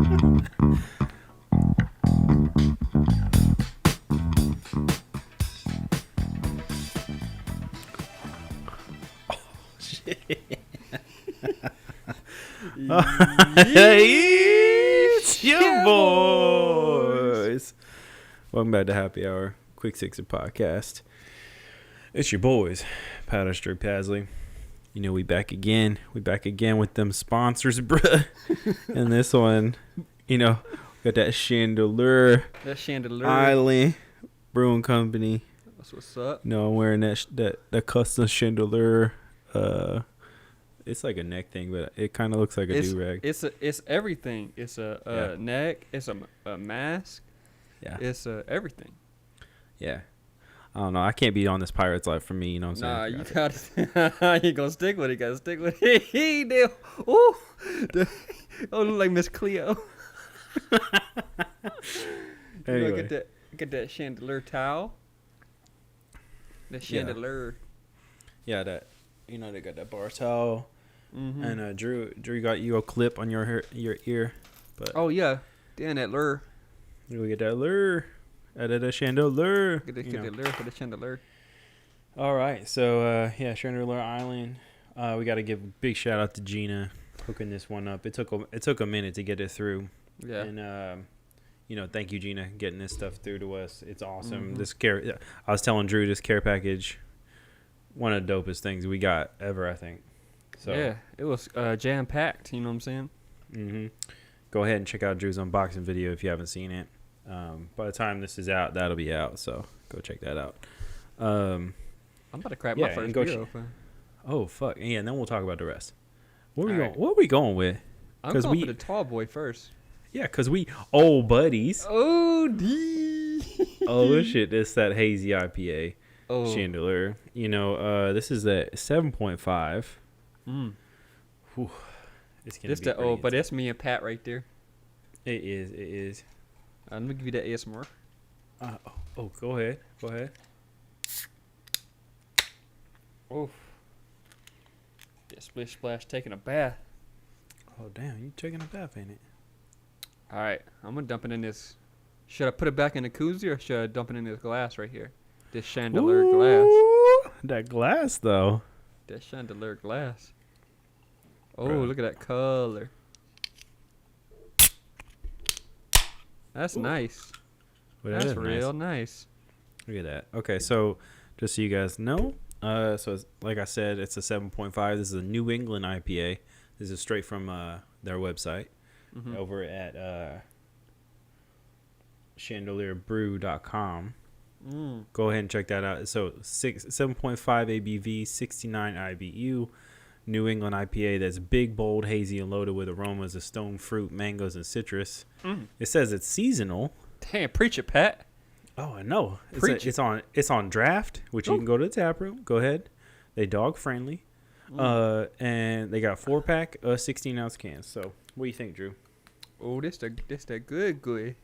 It's your boys. Welcome back to Happy Hour, Quick Sixer Podcast. It's your boys, Powder Street Pasley. You know, we back again. We back again with them sponsors, bruh. And this one, you know, got that Chandeleur Island Brewing Company. That's what's up. You know, I'm wearing that custom Chandeleur. It's like a neck thing, but it kind of looks like a do-rag. It's everything. It's a neck. It's a mask. Yeah. It's everything. Yeah. I don't know. I can't be on this pirate's life for me. You know what I'm saying? You got you gonna stick with it. Gotta stick with it. He did. Ooh. Oh, look like Miss Cleo. Anyway. Get that Chandeleur towel. The Chandeleur. Yeah, that. You know, they got that bar towel. Mm-hmm. And Drew got you a clip on your ear. But oh yeah, damn that lure. We get that lure. Out of the Chandeleur. Get the lure for the Chandeleur. All right, so Chandeleur Island. We got to give a big shout out to Gina hooking this one up. It took a minute to get it through. Yeah. And thank you, Gina, getting this stuff through to us. It's awesome. Mm-hmm. I was telling Drew, this care package, one of the dopest things we got ever, I think. So yeah, it was jam packed. You know what I'm saying? Mm-hmm. Go ahead and check out Drew's unboxing video if you haven't seen it. By the time this is out, that'll be out. So go check that out. I'm about to crack my first beer open. Oh fuck! Yeah, and then we'll talk about the rest. What are we going with? I'm going for the tall boy first. Yeah, cause we old buddies. Oh shit! It's that hazy IPA. Oh. Chandeleur. You know, this is a 7.5. Whew. It's gonna be but that's me and Pat right there. It is. Let me give you that ASMR. Go ahead. Oh. Yeah, splish splash, taking a bath. Oh damn, you taking a bath, ain't it? All right, I'm gonna dump it in this. Should I put it back in the koozie or should I dump it in this glass right here? This Chandeleur glass. That glass, though. That Chandeleur glass. Oh, Bro. Look at that color. That's nice. Well, That's real nice. Look at that. Okay, so just so you guys know, so it's, like I said, it's a 7.5. This is a New England IPA. This is straight from their website over at ChandeleurBrew.com. Go ahead and check that out. So 7.5 ABV, 69 IBU, New England IPA that's big, bold, hazy, and loaded with aromas of stone fruit, mangoes, and citrus. It says it's seasonal. Damn, preach it, Pat. Oh, I know. It's on draft, which you can go to the tap room. Go ahead. They dog friendly. And they got 4-pack 16-ounce cans. So what do you think, Drew? Oh, this the good.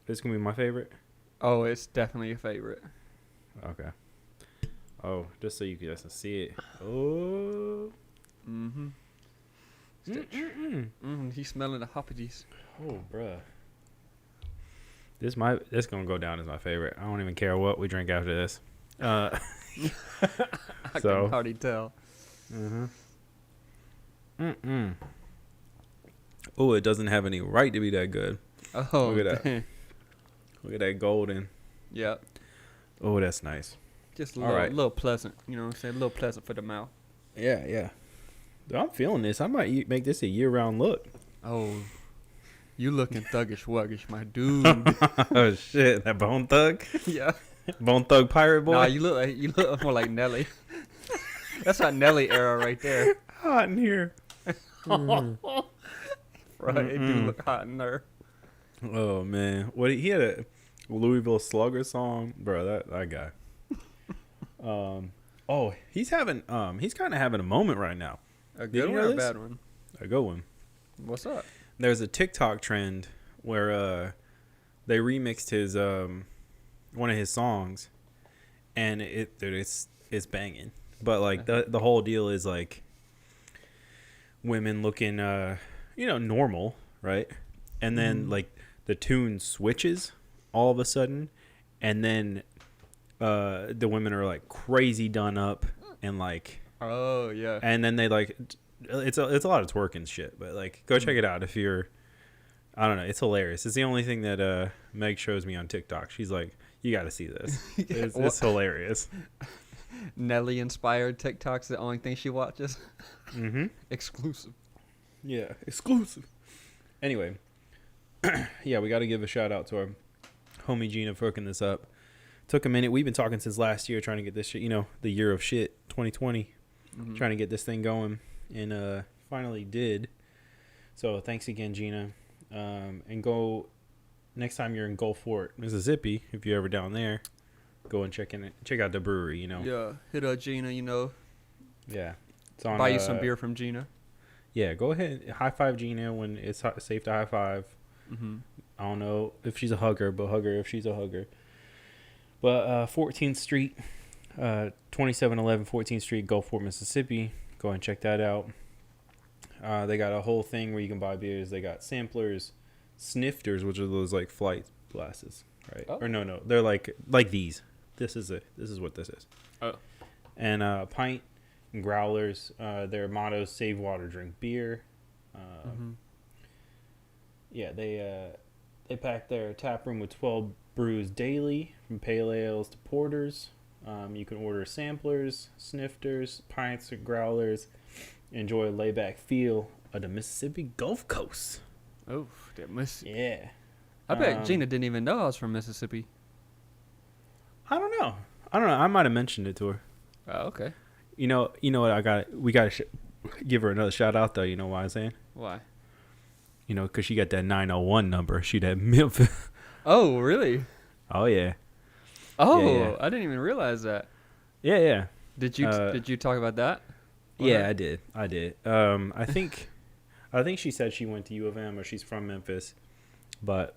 This gonna be my favorite. Oh, it's definitely a favorite. Okay. Oh, just so you guys can see it. Oh. He's smelling the hoppities. Oh, bruh. This gonna go down as my favorite. I don't even care what we drink after this. I can already tell. Oh, it doesn't have any right to be that good. Oh, look at that. Look at that golden. Yep. Oh, that's nice. Just a little pleasant. You know what I'm saying? A little pleasant for the mouth. Yeah. I'm feeling this. I might make this a year-round look. Oh, you looking thuggish-wuggish, my dude. Oh, shit. That Bone Thug? Yeah. Bone Thug Pirate Boy? Nah, you look more like Nelly. That's our Nelly era right there. Hot in here. Right, it do look hot in there. Oh, man. He had a Louisville Slugger song. Bro, that guy. He's kind of having a moment right now. A good one or a bad one? A good one. What's up? There's a TikTok trend where they remixed his one of his songs, and it's banging. But like the whole deal is like women looking normal, right? and then like the tune switches all of a sudden, and then the women are like crazy done up and like Oh yeah. and then they like it's a lot of twerk and shit, but like go check it out if you're I don't know, it's hilarious. It's the only thing that Meg shows me on TikTok. She's like, you got to see this. It's hilarious. Nelly inspired TikToks the only thing she watches. Mm-hmm. Exclusive. Yeah, exclusive. Anyway, yeah, we got to give a shout out to our homie Gina for hooking this up. Took a minute. We've been talking since last year trying to get this shit, the year of shit, 2020, trying to get this thing going, and finally did. So thanks again, Gina. And go next time you're in Gulfport, Mississippi, if you're ever down there, go and check out the brewery, Yeah, hit up Gina, Yeah. It's on, buy you some beer from Gina. Yeah, go ahead. High five Gina when it's safe to high five. Mm-hmm. I don't know if she's a hugger, but hug her if she's a hugger. But 14th Street, 2711 14th Street, Gulfport, Mississippi. Go and check that out. They got a whole thing where you can buy beers. They got samplers, snifters, which are those like flight glasses, right? Oh. Or no, they're like these. This is what this is. Oh. And pint and growlers. Their mottos: save water, drink beer. Yeah, they pack their tap room with 12 brews daily, from pale ales to porters. You can order samplers, snifters, pints, and growlers. Enjoy a layback feel of the Mississippi Gulf Coast. Oh, that Mississippi. Yeah. I bet Gina didn't even know I was from Mississippi. I don't know. I might have mentioned it to her. Oh, okay. You know what? We got to give her another shout out, though. You know why I'm saying? Why? Because she got that 901 number. She that Memphis. Oh, really? Oh, yeah. Oh, Yeah. I didn't even realize that. Yeah. Did you talk about that? Yeah, I did. I think she said she went to U of M or she's from Memphis, but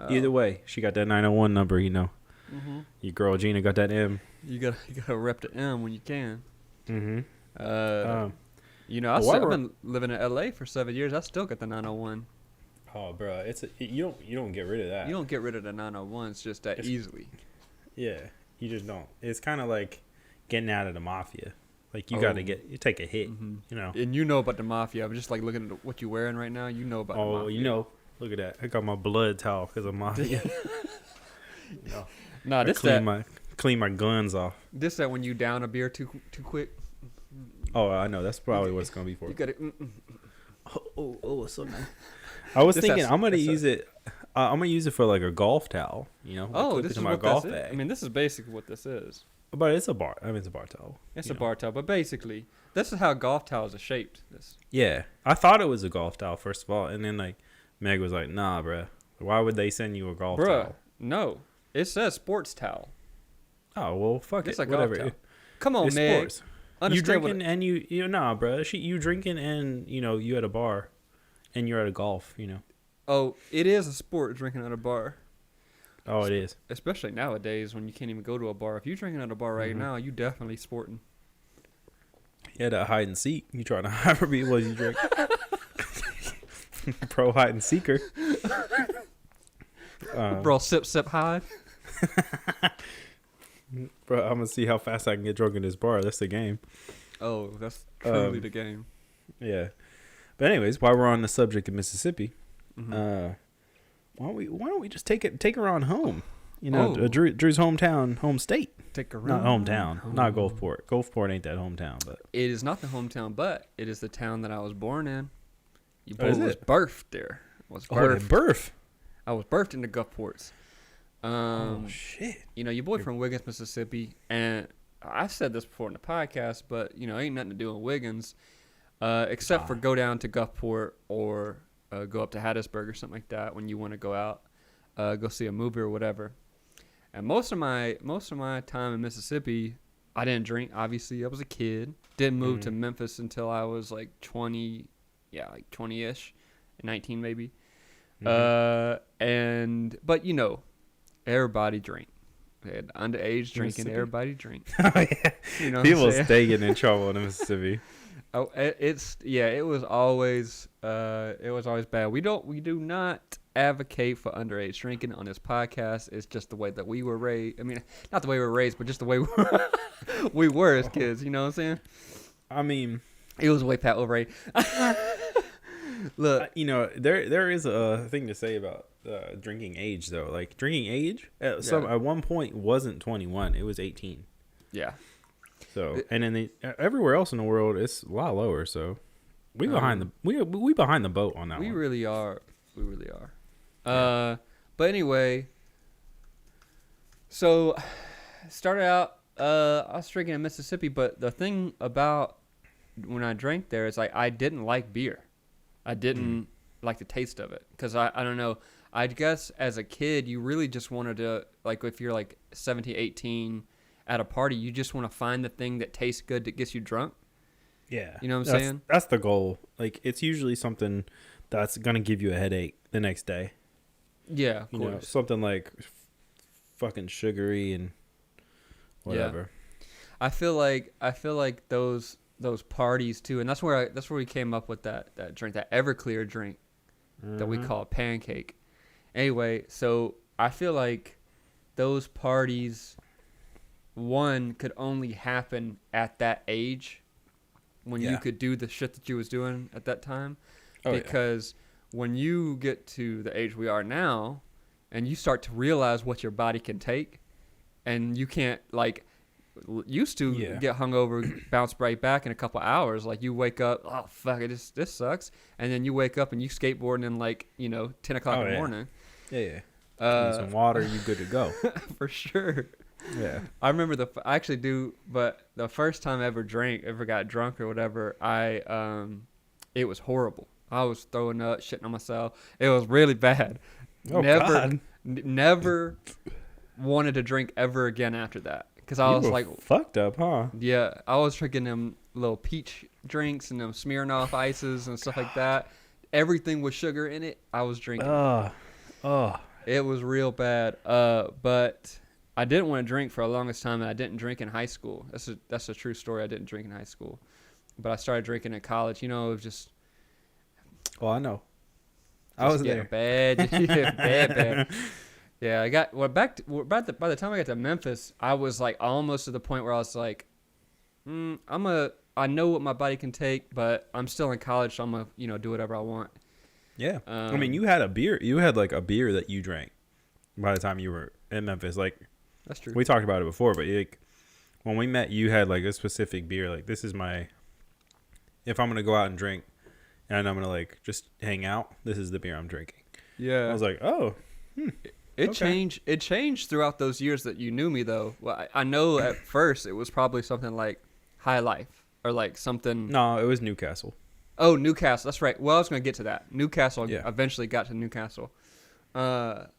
either way, she got that 901 number. Mm-hmm. Your girl Gina got that M. You gotta rep the M when you can. Mm-hmm. I've been living in LA for 7 years. I still got the 901. Oh, bro, you don't get rid of that. You don't get rid of the 901s just that easily. Yeah, you just don't. It's kind of like getting out of the mafia. Like you you take a hit, And you know about the mafia. I'm just like looking at what you're wearing right now. You know about the mafia. Oh, look at that. I got my blood towel because of mafia. Nah, clean my guns off. This that when you down a beer too quick. Oh, I know. That's probably what it's gonna be for. You got it. It's so nice. I was thinking I'm gonna use it. I'm gonna use it for like a golf towel. This is what golf bag. I mean, this is basically what this is. But it's a bar. It's a bar towel. It's a bar towel, but basically, this is how golf towels are shaped. Yeah, I thought it was a golf towel first of all, and then like Meg was like, "Nah, bruh. Why would they send you a golf towel?" No, it says sports towel. Oh well, fuck it's it. A golf Whatever. towel. Come on, it's Meg. Sports. You drinking and nah, bruh. You drinking and you at a bar, and you're at a golf. Oh, it is a sport drinking at a bar. Oh, it is. Especially nowadays when you can't even go to a bar. If you're drinking at a bar right now, you definitely sporting. Yeah, that hide and seek. You trying to hide from people as you drink. Pro hide and seeker. Bro, sip, hide. Bro, I'm going to see how fast I can get drunk in this bar. That's the game. Oh, that's truly the game. Yeah. But anyways, while we're on the subject of Mississippi, why don't we just take her on home? Drew's hometown, home state. Take her not hometown, not Gulfport. Gulfport ain't that hometown, but it is not the hometown, but it is the town that I was born in. You boy was birthed there. Birth. I was birthed in the Gulfports. Oh shit! Your boy from Wiggins, Mississippi, and I said this before in the podcast, but ain't nothing to do in Wiggins, except for go down to Gulfport or go up to Hattiesburg or something like that when you want to go out, go see a movie or whatever. And most of my time in Mississippi, I didn't drink. Obviously, I was a kid. Didn't move to Memphis until I was like 20, like 20-ish, 19 maybe. But everybody drank. They had underage drinking. Everybody drank. Oh yeah. People stay getting in trouble in Mississippi. Oh, it was always bad. We do not advocate for underage drinking on this podcast. It's just the way that we were raised. I mean, not the way we were raised, but just the way we were as kids. You know what I'm saying? I mean, it was way past overrated. Look, there is a thing to say about drinking age though. Like drinking age at one point wasn't 21; it was 18. Yeah. So and then everywhere else in the world it's a lot lower. So we behind the boat on that. We really are. We really are. Yeah. But anyway, so started out. I was drinking in Mississippi, but the thing about when I drank there is I didn't like beer. I didn't like the taste of it because I don't know. I guess as a kid, you really just wanted to, like, if you're like 17, 18 at a party, you just want to find the thing that tastes good that gets you drunk. Yeah. You know what I'm saying? That's the goal. Like, it's usually something that's going to give you a headache the next day. Yeah, of course. Know, something like fucking sugary and whatever. Yeah. I feel like those parties too, and that's where we came up with that drink, that Everclear drink that we call Pancake. Anyway, so I feel like those parties, one, could only happen at that age when you could do the shit that you was doing at that time. Because when you get to the age we are now and you start to realize what your body can take, and you can't, like, used to get hungover, bounce right back in a couple hours. Like, you wake up, oh fuck it, this sucks, and then you wake up and you skateboarding in, like, 10 o'clock in the morning. Need some water, you good to go. For sure. Yeah, I remember but the first time I ever got drunk or whatever, it was horrible. I was throwing up, shitting on myself. It was really bad. Never wanted to drink ever again after that. Because I was like, fucked up, huh? Yeah, I was drinking them little peach drinks and them Smirnoff ices and stuff like that. Everything with sugar in it, I was drinking. It was real bad. But I didn't want to drink for the longest time, and I didn't drink in high school. That's a true story. I didn't drink in high school, but I started drinking in college. It was just. Well, I know. I was there. Bad. Yeah, I got by the time I got to Memphis, I was like almost to the point where I was like, I know what my body can take, but I'm still in college, so I'm gonna do whatever I want. Yeah, I mean, you had a beer. You had like a beer that you drank by the time you were in Memphis. Like, that's true. We talked about it before, but like when we met, you had like a specific beer. Like, this is if I'm gonna go out and drink, and I'm gonna like just hang out, this is the beer I'm drinking. Yeah, I was like, oh. It changed throughout those years that you knew me, though. Well, I know at first it was probably something like High Life or like something. No, it was Newcastle. Oh, Newcastle. That's right. Well, I was going to get to that. Newcastle eventually got to Newcastle. That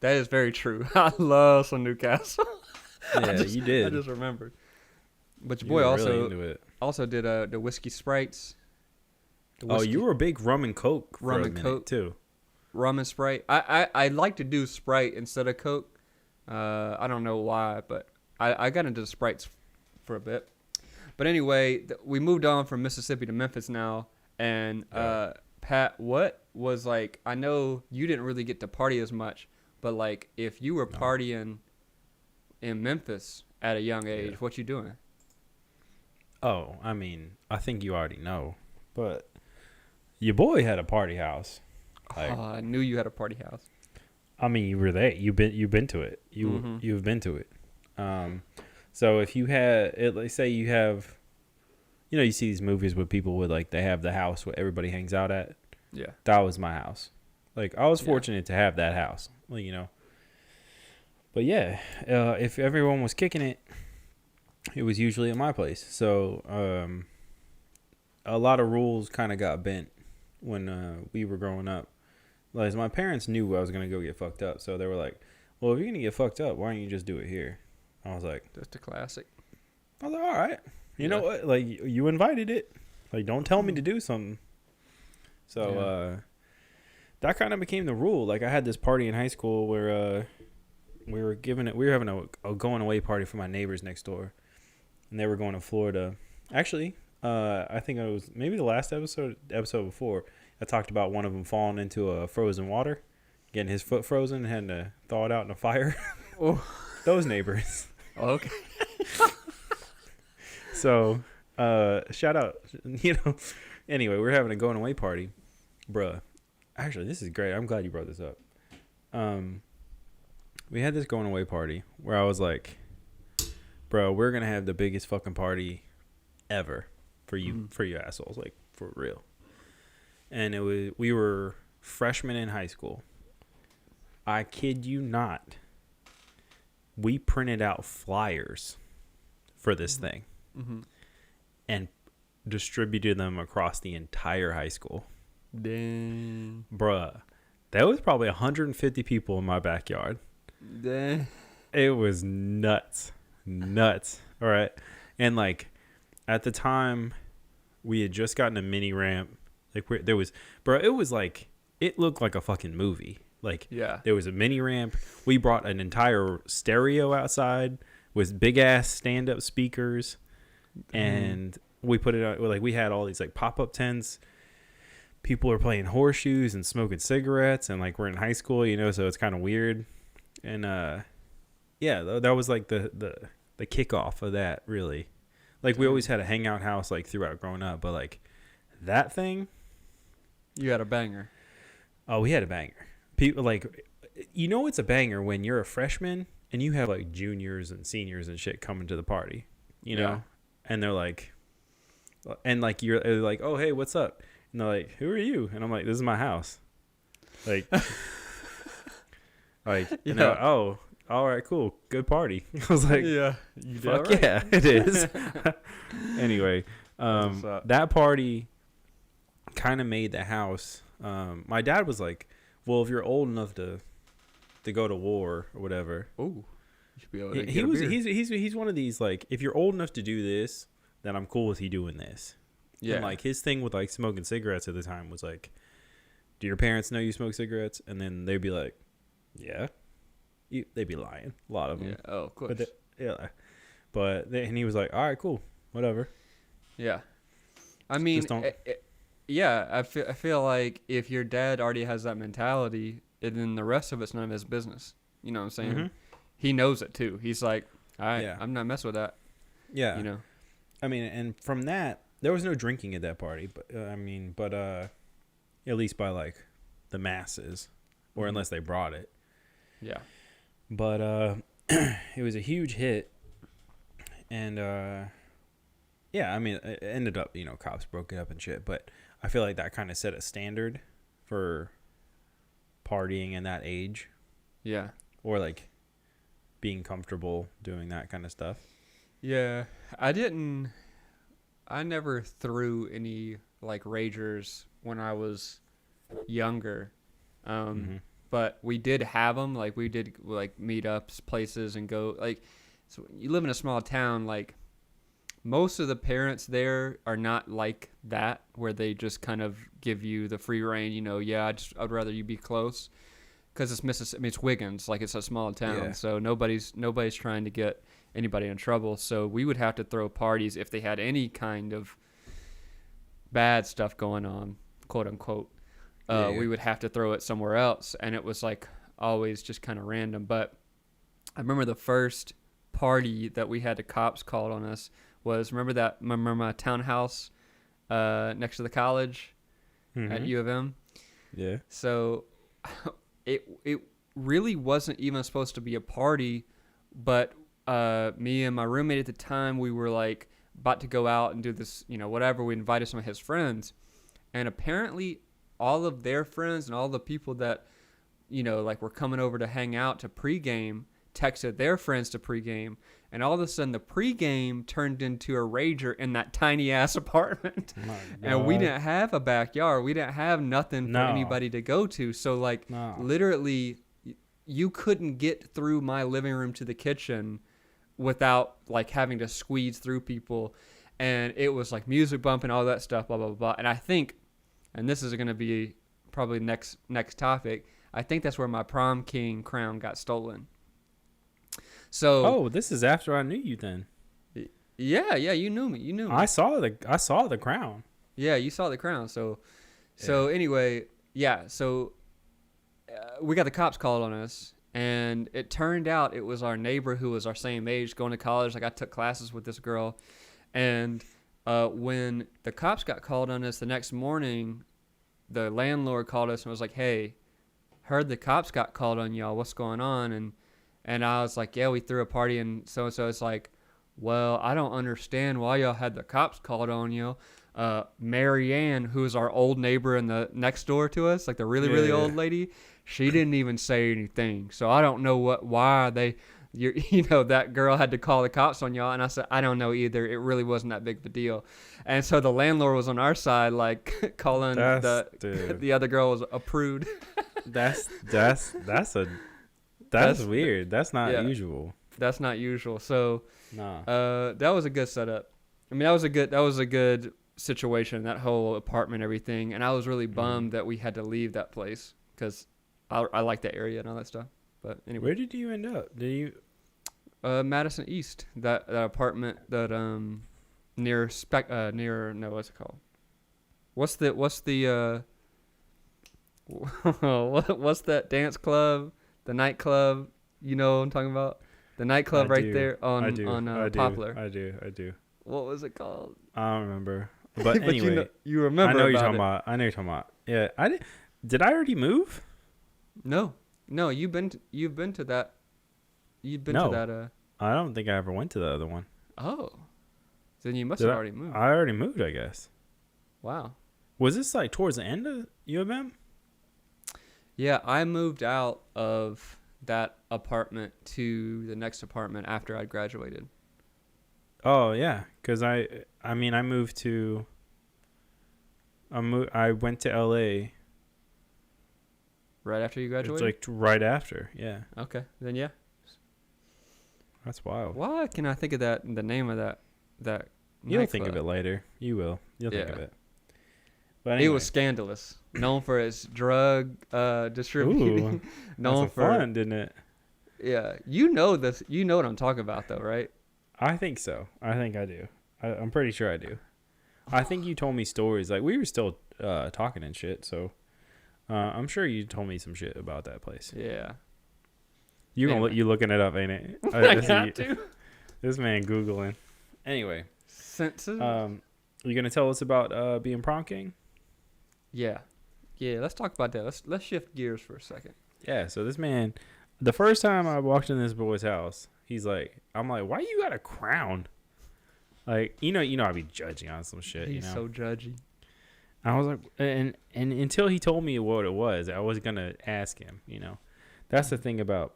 is very true. I love some Newcastle. Yeah, you did. I just remembered. But your boy also did the whiskey Sprites. You were a big rum and Coke for a minute, too. Rum and Sprite. I like to do Sprite instead of Coke. I don't know why, but I got into the Sprites for a bit. But anyway, we moved on from Mississippi to Memphis now. And Pat, what was like, I know you didn't really get to party as much, but like if you were partying in Memphis at a young age, what you doing? Oh, I mean, I think you already know. But your boy had a party house. Like, I knew you had a party house. I mean, you were there. You've been to it. You've been to it. So if you had, let's say you have, you see these movies with people with like they have the house where everybody hangs out at. Yeah, that was my house. Like, I was fortunate to have that house. Well, But yeah, if everyone was kicking it, it was usually at my place. So a lot of rules kind of got bent when we were growing up. Like, my parents knew I was going to go get fucked up. So they were like, well, if you're going to get fucked up, why don't you just do it here? I was like, just a classic. I was like, all right. You know what? Like, you invited it. Like, don't tell me to do something. So that kind of became the rule. Like, I had this party in high school where we were having a going away party for my neighbors next door. And they were going to Florida. Actually, I think it was maybe the last episode before, I talked about one of them falling into a frozen water, getting his foot frozen and having to thaw it out in a fire. Oh. Those neighbors. Okay. So, shout out, anyway, we're having a going away party. Bruh. Actually, this is great. I'm glad you brought this up. We had this going away party where I was like, bro, we're going to have the biggest fucking party ever for you assholes, like for real. And we were freshmen in high school. I kid you not. We printed out flyers for this thing and distributed them across the entire high school. Dang. Bruh, that was probably 150 people in my backyard. Dang. It was nuts. All right. And like at the time we had just gotten a mini ramp. Like it was like, it looked like a fucking movie. Like, yeah, there was a mini ramp. We brought an entire stereo outside with big ass stand up speakers, and we put it out. Like, we had all these like pop up tents. People are playing horseshoes and smoking cigarettes, and like we're in high school, so it's kind of weird. And yeah, that was like the kickoff of that, really. Like, we always had a hangout house like throughout growing up, but like that thing, you had a banger. Oh, we had a banger. People like, it's a banger when you're a freshman and you have like juniors and seniors and shit coming to the party, Yeah. and they're like, and like you're like, oh hey, what's up? And they're like, who are you? And I'm like, this is my house. Like, like, yeah. Like, oh, all right, cool, good party. I was like, yeah, fuck right. Yeah, it is. Anyway, that party kind of made the house. My dad was like, well, if you're old enough to go to war or whatever. Oh, you should be able to get a beer. He's one of these, like, if you're old enough to do this, then I'm cool with you doing this. Yeah. And like his thing with like smoking cigarettes at the time was like, do your parents know you smoke cigarettes? And then they'd be like, yeah. They'd be lying. A lot of them. Yeah. Oh, of course. And he was like, all right, cool, whatever. Yeah. I mean, yeah, I feel like if your dad already has that mentality, then the rest of it's none of his business. You know what I'm saying? Mm-hmm. He knows it too. He's like, all right, I'm not messing with that. Yeah. I mean, and from that, there was no drinking at that party, but at least by like the masses, or unless they brought it. Yeah. But it was a huge hit, and yeah, I mean, it ended up, cops broke it up and shit, but I feel like that kind of set a standard for partying in that age. Yeah. Or like being comfortable doing that kind of stuff. Yeah. I never threw any like ragers when I was younger. But we did have them. Like, we did like meetups, places, and go like, so you live in a small town, like most of the parents there are not like that, where they just kind of give you the free reign, I'd rather you be close, because it's Mississippi. I mean, it's Wiggins, like, it's a small town, so nobody's trying to get anybody in trouble. So we would have to throw parties if they had any kind of bad stuff going on, quote unquote. We would have to throw it somewhere else, and it was like always just kind of random. But I remember the first party that we had the cops called on us was, remember my townhouse next to the college at U of M? Yeah. So it really wasn't even supposed to be a party, but me and my roommate at the time, we were like about to go out and do this, whatever. We invited some of his friends, and apparently all of their friends and all the people that, like, were coming over to hang out to pregame texted their friends to pregame, and all of a sudden the pregame turned into a rager in that tiny ass apartment. And we didn't have a backyard. We didn't have nothing for anybody to go to. So like literally you couldn't get through my living room to the kitchen without like having to squeeze through people. And it was like music bumping, all that stuff, blah, blah, blah. And I think, and this is going to be probably next topic, I think that's where my Prom King crown got stolen. So, this is after I knew you then. Yeah, you knew me. You knew me. I saw the crown. Yeah, you saw the crown. So anyway, yeah. So we got the cops called on us, and it turned out it was our neighbor who was our same age, going to college. Like I took classes with this girl, and when the cops got called on us the next morning, the landlord called us and was like, "Hey, heard the cops got called on y'all. What's going on?" And I was like, "Yeah, we threw a party." And so it's like, "Well, I don't understand why y'all had the cops called on you." Mary Ann, who is our old neighbor in the next door to us, like the really old lady, she didn't even say anything. So I don't know why that girl had to call the cops on y'all. And I said, I don't know either. It really wasn't that big of a deal. And so the landlord was on our side, like calling the other girl was a prude. That's weird. That's not usual. That's not usual. So nah. that was a good setup. I mean, that was a good situation, that whole apartment, everything. And I was really bummed that we had to leave that place because I like that area and all that stuff. But anyway, where did you end up? Did you? Madison East, that apartment that near what's it called? What's the what's that dance club? The nightclub? You know what I'm talking about? The nightclub there on Poplar. I do. What was it called? I don't remember. But anyway, you remember. I know you're talking about. I know you're talking about. Yeah, did I already move? No, you've been to that. You've been to that. I don't think I ever went to the other one. Oh, then you must have already moved. I already moved, I guess. Wow. Was this like towards the end of U of M? Yeah, I moved out of that apartment to the next apartment after I'd graduated. Oh yeah, because I moved to. I went to LA. Right after you graduated? It's like right after, yeah. Okay, then yeah. That's wild. Why can I think of the name of that You'll think of it later. You will. You'll think of it. But anyway. It was scandalous. Known for its drug distributing. Ooh, known for fun, didn't it? Yeah. You know this. You know what I'm talking about, though, right? I think so. I think I do. I'm pretty sure I do. I think you told me stories. Like, we were still talking and shit, so I'm sure you told me some shit about that place. Yeah. You looking it up, ain't it? I got to. This man Googling. Anyway. Senses. You gonna tell us about being Prom King? Yeah. Let's talk about that. Let's shift gears for a second. Yeah. So this man, the first time I walked in this boy's house, I'm like, why you got a crown? Like, you know, I'd be judging on some shit. He's so judgy. I was like, and until he told me what it was, I was gonna ask him. You know, that's the thing about.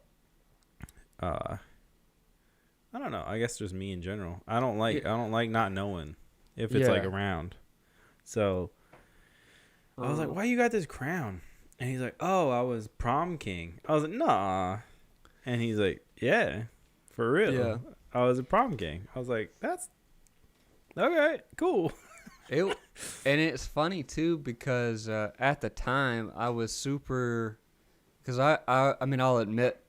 I don't know. I guess just me in general. I don't like not knowing if it's like around. So I was like, "Why you got this crown?" And he's like, "Oh, I was Prom King." I was like, "Nah." And he's like, "Yeah, for real. Yeah. I was a Prom King." I was like, "That's okay, cool." And it's funny too because at the time I was super, because I mean I'll admit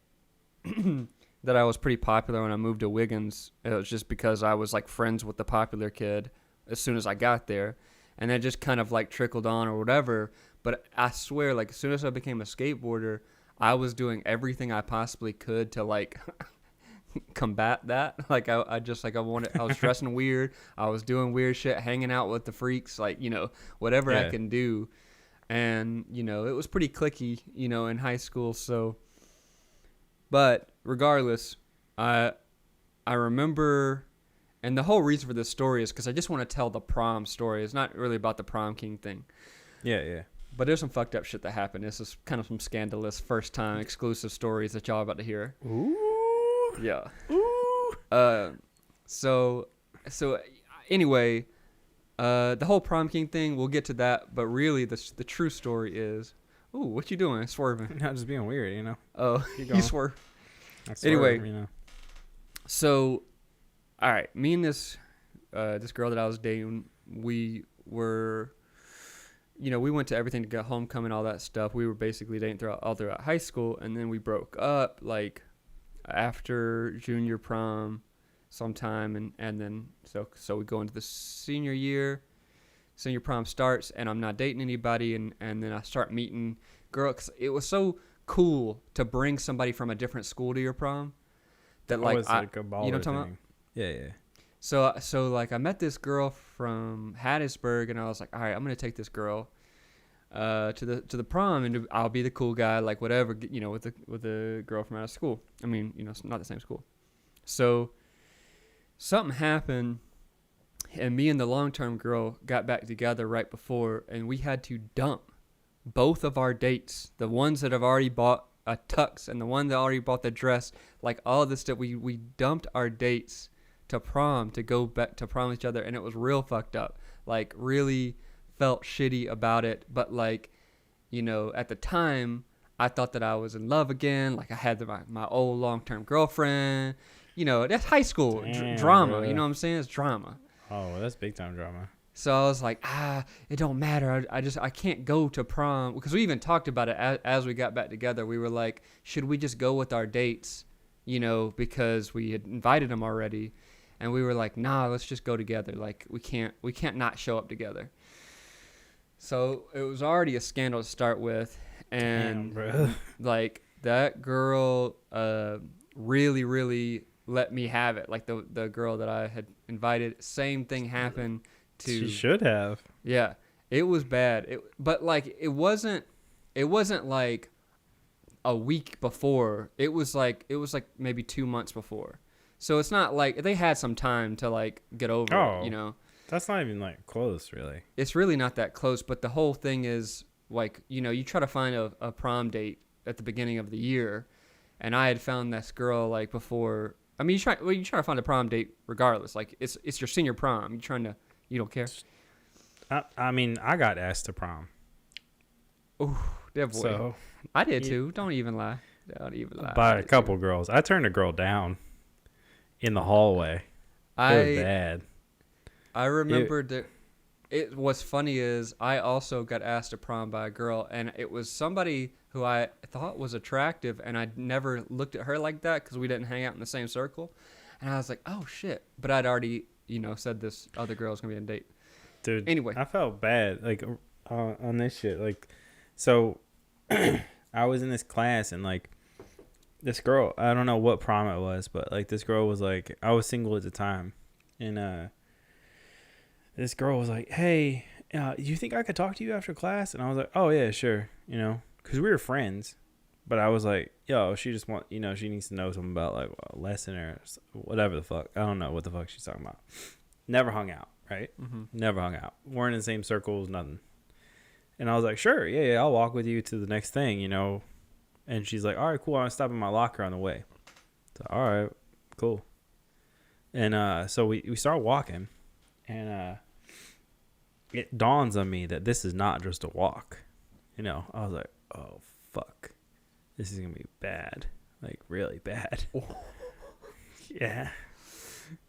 that I was pretty popular when I moved to Wiggins. It was just because I was like friends with the popular kid as soon as I got there, and that just kind of like trickled on or whatever. But I swear, like as soon as I became a skateboarder, I was doing everything I possibly could to like combat that. Like I was dressing weird, I was doing weird shit, hanging out with the freaks, like, you know, whatever I can do. And, you know, it was pretty cliquey, you know, in high school. So, but regardless, I remember, and the whole reason for this story is because I just want to tell the prom story. It's not really about the Prom King thing. Yeah. But there's some fucked up shit that happened. This is kind of some scandalous first time exclusive stories that y'all are about to hear. Ooh. Yeah. Ooh. So anyway, the whole Prom King thing, we'll get to that, but really the true story is, ooh, what you doing? Swerving. Not just being weird, you know. Oh, you swerve. Anyway, you know. So, all right, me and this girl that I was dating, we were, you know, we went to everything to get homecoming, all that stuff. We were basically dating throughout high school, and then we broke up like after junior prom, sometime, and then so we go into the senior year. Senior prom starts, and I'm not dating anybody, and then I start meeting girls. It was so cool to bring somebody from a different school to your prom. That like, a baller you know what I'm talking about? Yeah. So like I met this girl from Hattiesburg, and I was like, all right, I'm gonna take this girl to the prom, and I'll be the cool guy, like whatever, with the girl from out of school. I mean, it's not the same school. So something happened, and me and the long-term girl got back together right before, and we had to dump both of our dates, the ones that have already bought a tux and the one that already bought the dress, like all this stuff. We dumped our dates to prom to go back to prom with each other, and it was real fucked up. Like, really felt shitty about it, but like, at the time I thought that I was in love again. Like, I had my old long-term girlfriend. That's high school drama. Bro. You know what I'm saying? It's drama. Oh, that's big time drama. So I was like, it don't matter. I can't go to prom, because we even talked about it as we got back together. We were like, should we just go with our dates? Because we had invited them already, and we were like, nah, let's just go together. Like, we can't not show up together. So it was already a scandal to start with, and like that girl really, really let me have it. Like the girl that I had invited, same thing happened to. She should have. Yeah, it was bad. But like it wasn't like a week before. It was like maybe 2 months before. So it's not like they had some time to like get over it, That's not even like close, really. It's really not that close, but the whole thing is like, you try to find a prom date at the beginning of the year, and I had found this girl like before. I mean, you try to find a prom date regardless. Like, it's your senior prom. You don't care. I mean, I got asked to prom. Oh, that boy. So, I did too. Don't even lie. By a couple girls. I turned a girl down in the hallway. It was bad. I remember that. It what's funny is I also got asked to prom by a girl, and it was somebody who I thought was attractive, and I never looked at her like that because we didn't hang out in the same circle. And I was like, oh shit! But I'd already, said this other girl was gonna be on a date. Dude, anyway, I felt bad like on this shit. Like, so I was in this class, and like this girl, I don't know what prom it was, but like this girl was like, I was single at the time, and this girl was like, hey, you think I could talk to you after class? And I was like, oh, yeah, sure, because we were friends. But I was like, yo, she just she needs to know something about, like, a lesson or whatever the fuck. I don't know what the fuck she's talking about. Never hung out, right? Mm-hmm. Never hung out. Weren't in the same circles, nothing. And I was like, sure, yeah, I'll walk with you to the next thing, And she's like, all right, cool, I'm going to stop in my locker on the way. So, all right, cool. And so we start walking. And it dawns on me that this is not just a walk. I was like, oh, fuck. This is going to be bad. Like, really bad. Yeah.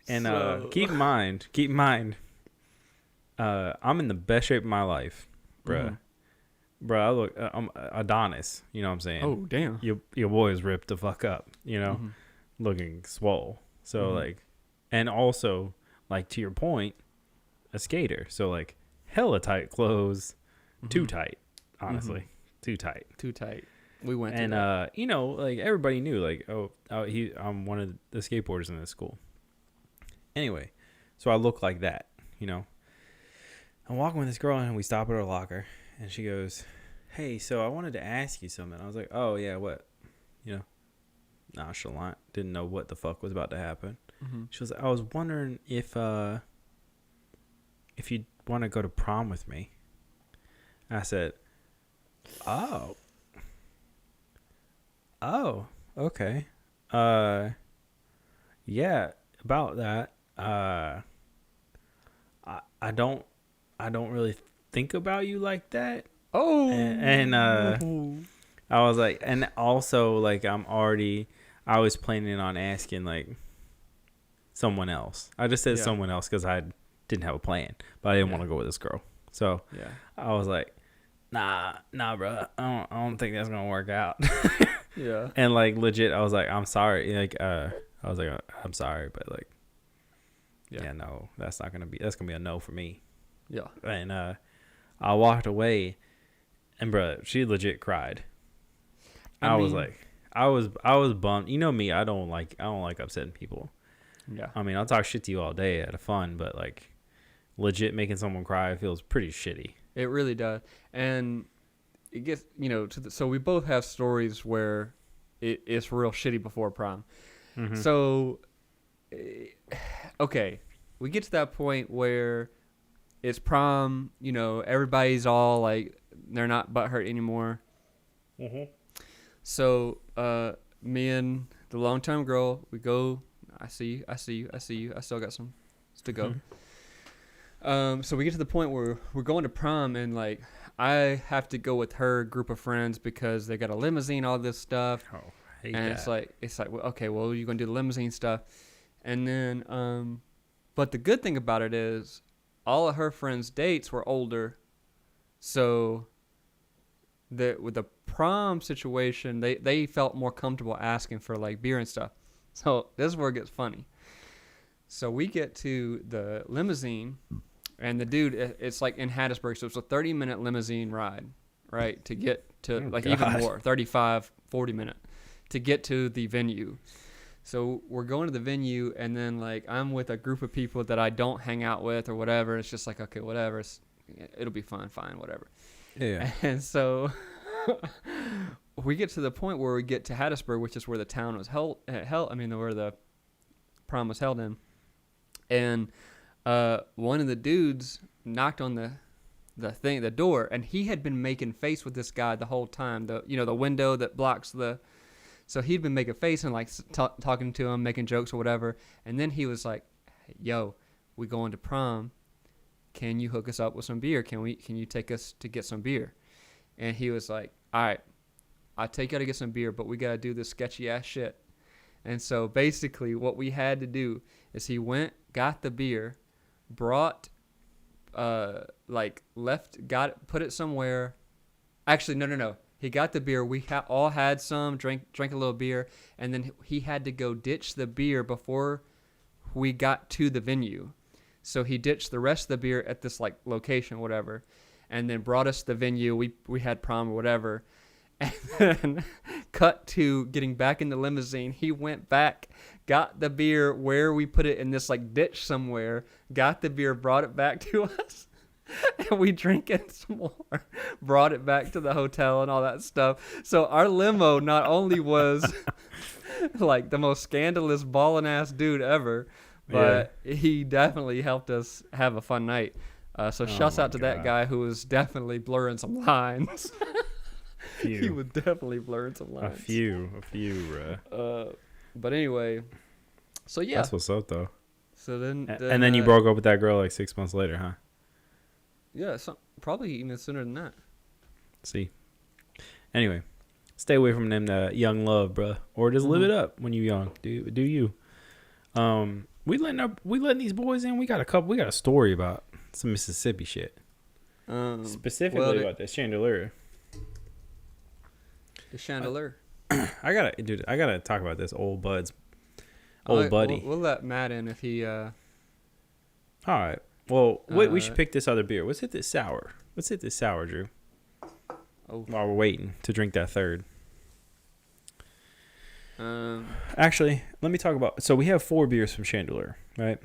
And keep in mind, I'm in the best shape of my life, bruh. Mm-hmm. Bruh, I look, I'm Adonis. You know what I'm saying? Oh, damn. Your boy's ripped the fuck up, Mm-hmm. looking swole. So, Mm-hmm. like, and also, like, to your point, a skater. So, like, hella tight clothes. Mm-hmm. Too tight, honestly. Mm-hmm. Too tight. We went and like everybody knew, like, I'm one of the skateboarders in this school. Anyway, so I look like that, I'm walking with this girl, and we stop at her locker, and she goes, hey, so I wanted to ask you something. I was like, oh yeah, what? Nonchalant, didn't know what the fuck was about to happen. Mm-hmm. She was like, I was wondering if you'd want to go to prom with me. I said, oh, okay. Yeah, about that. I don't really think about you like that. Oh, and I was like, and also, like, I was planning on asking, like, someone else. I just said someone else because I didn't have a plan, but I didn't want to go with this girl. So yeah, I was like, nah, bro. I don't think that's gonna work out. Yeah. And like legit, I was like, I'm sorry. Like, I was like, I'm sorry, but like, Yeah, no, that's gonna be a no for me. Yeah. And I walked away, and bro, she legit cried. I was like, I was bummed. You know me, I don't like upsetting people. Yeah. I mean, I'll talk shit to you all day out of fun, but like, legit making someone cry feels pretty shitty. It really does, and it gets so we both have stories where it's real shitty before prom. Mm-hmm. So, okay, we get to that point where it's prom. Everybody's all like, they're not butthurt anymore. Mm-hmm. So, me and the longtime girl, we go. I see you. I still got some to go. Mm-hmm. So we get to the point where we're going to prom, and like, I have to go with her group of friends because they got a limousine, all this stuff. Oh, I hate and that. it's like, well, okay, well, you're gonna do the limousine stuff, and then but the good thing about it is all of her friends' dates were older, so with the prom situation, they felt more comfortable asking for like beer and stuff. So this is where it gets funny. So we get to the limousine, and the dude, it's like in Hattiesburg, so it's a 30-minute limousine ride, right, to get to even more, 35, 40 minute, to get to the venue. So we're going to the venue, and then like I'm with a group of people that I don't hang out with or whatever. It's just like, okay, whatever, it'll be fine, whatever. Yeah. And so we get to the point where we get to Hattiesburg, which is where the town was held. Where the prom was held in. And one of the dudes knocked on the door, and he had been making face with this guy the whole time. The window that blocks the. So he'd been making face and like talking to him, making jokes or whatever. And then he was like, "Yo, we going to prom. Can you hook us up with some beer? Can you take us to get some beer?" And he was like, "All right, I'll take you to get some beer, but we got to do this sketchy ass shit." And so basically what we had to do is he went, got the beer, brought, put it somewhere. Actually, no. He got the beer. We all had some, drank a little beer, and then he had to go ditch the beer before we got to the venue. So he ditched the rest of the beer at this like location, whatever, and then brought us to the venue. We had prom or whatever. And then cut to getting back in the limousine. He went back, got the beer where we put it in this like ditch somewhere, got the beer, brought it back to us, and we drank it some more, brought it back to the hotel and all that stuff. So our limo not only was like the most scandalous ballin' ass dude ever, but he definitely helped us have a fun night. So shouts out to that guy who was definitely blurring some lines. He was definitely blurring some lines. A few, bro. But anyway, so yeah. That's what's up, though. So then and then you broke up with that girl like 6 months later, huh? Yeah, probably even sooner than that. See. Anyway, stay away from them young love, bro, or just live it up when you young. Do you? We letting these boys in. We got a story about some Mississippi shit. Specifically about the Chandeleur. The Chandeleur. I gotta talk about this old buddy. We'll let Matt in if he. All right. Well, we should pick this other beer. Let's hit this sour, Drew. While we're waiting to drink that third. Actually, let me talk about. So we have 4 beers from Chandeleur, right?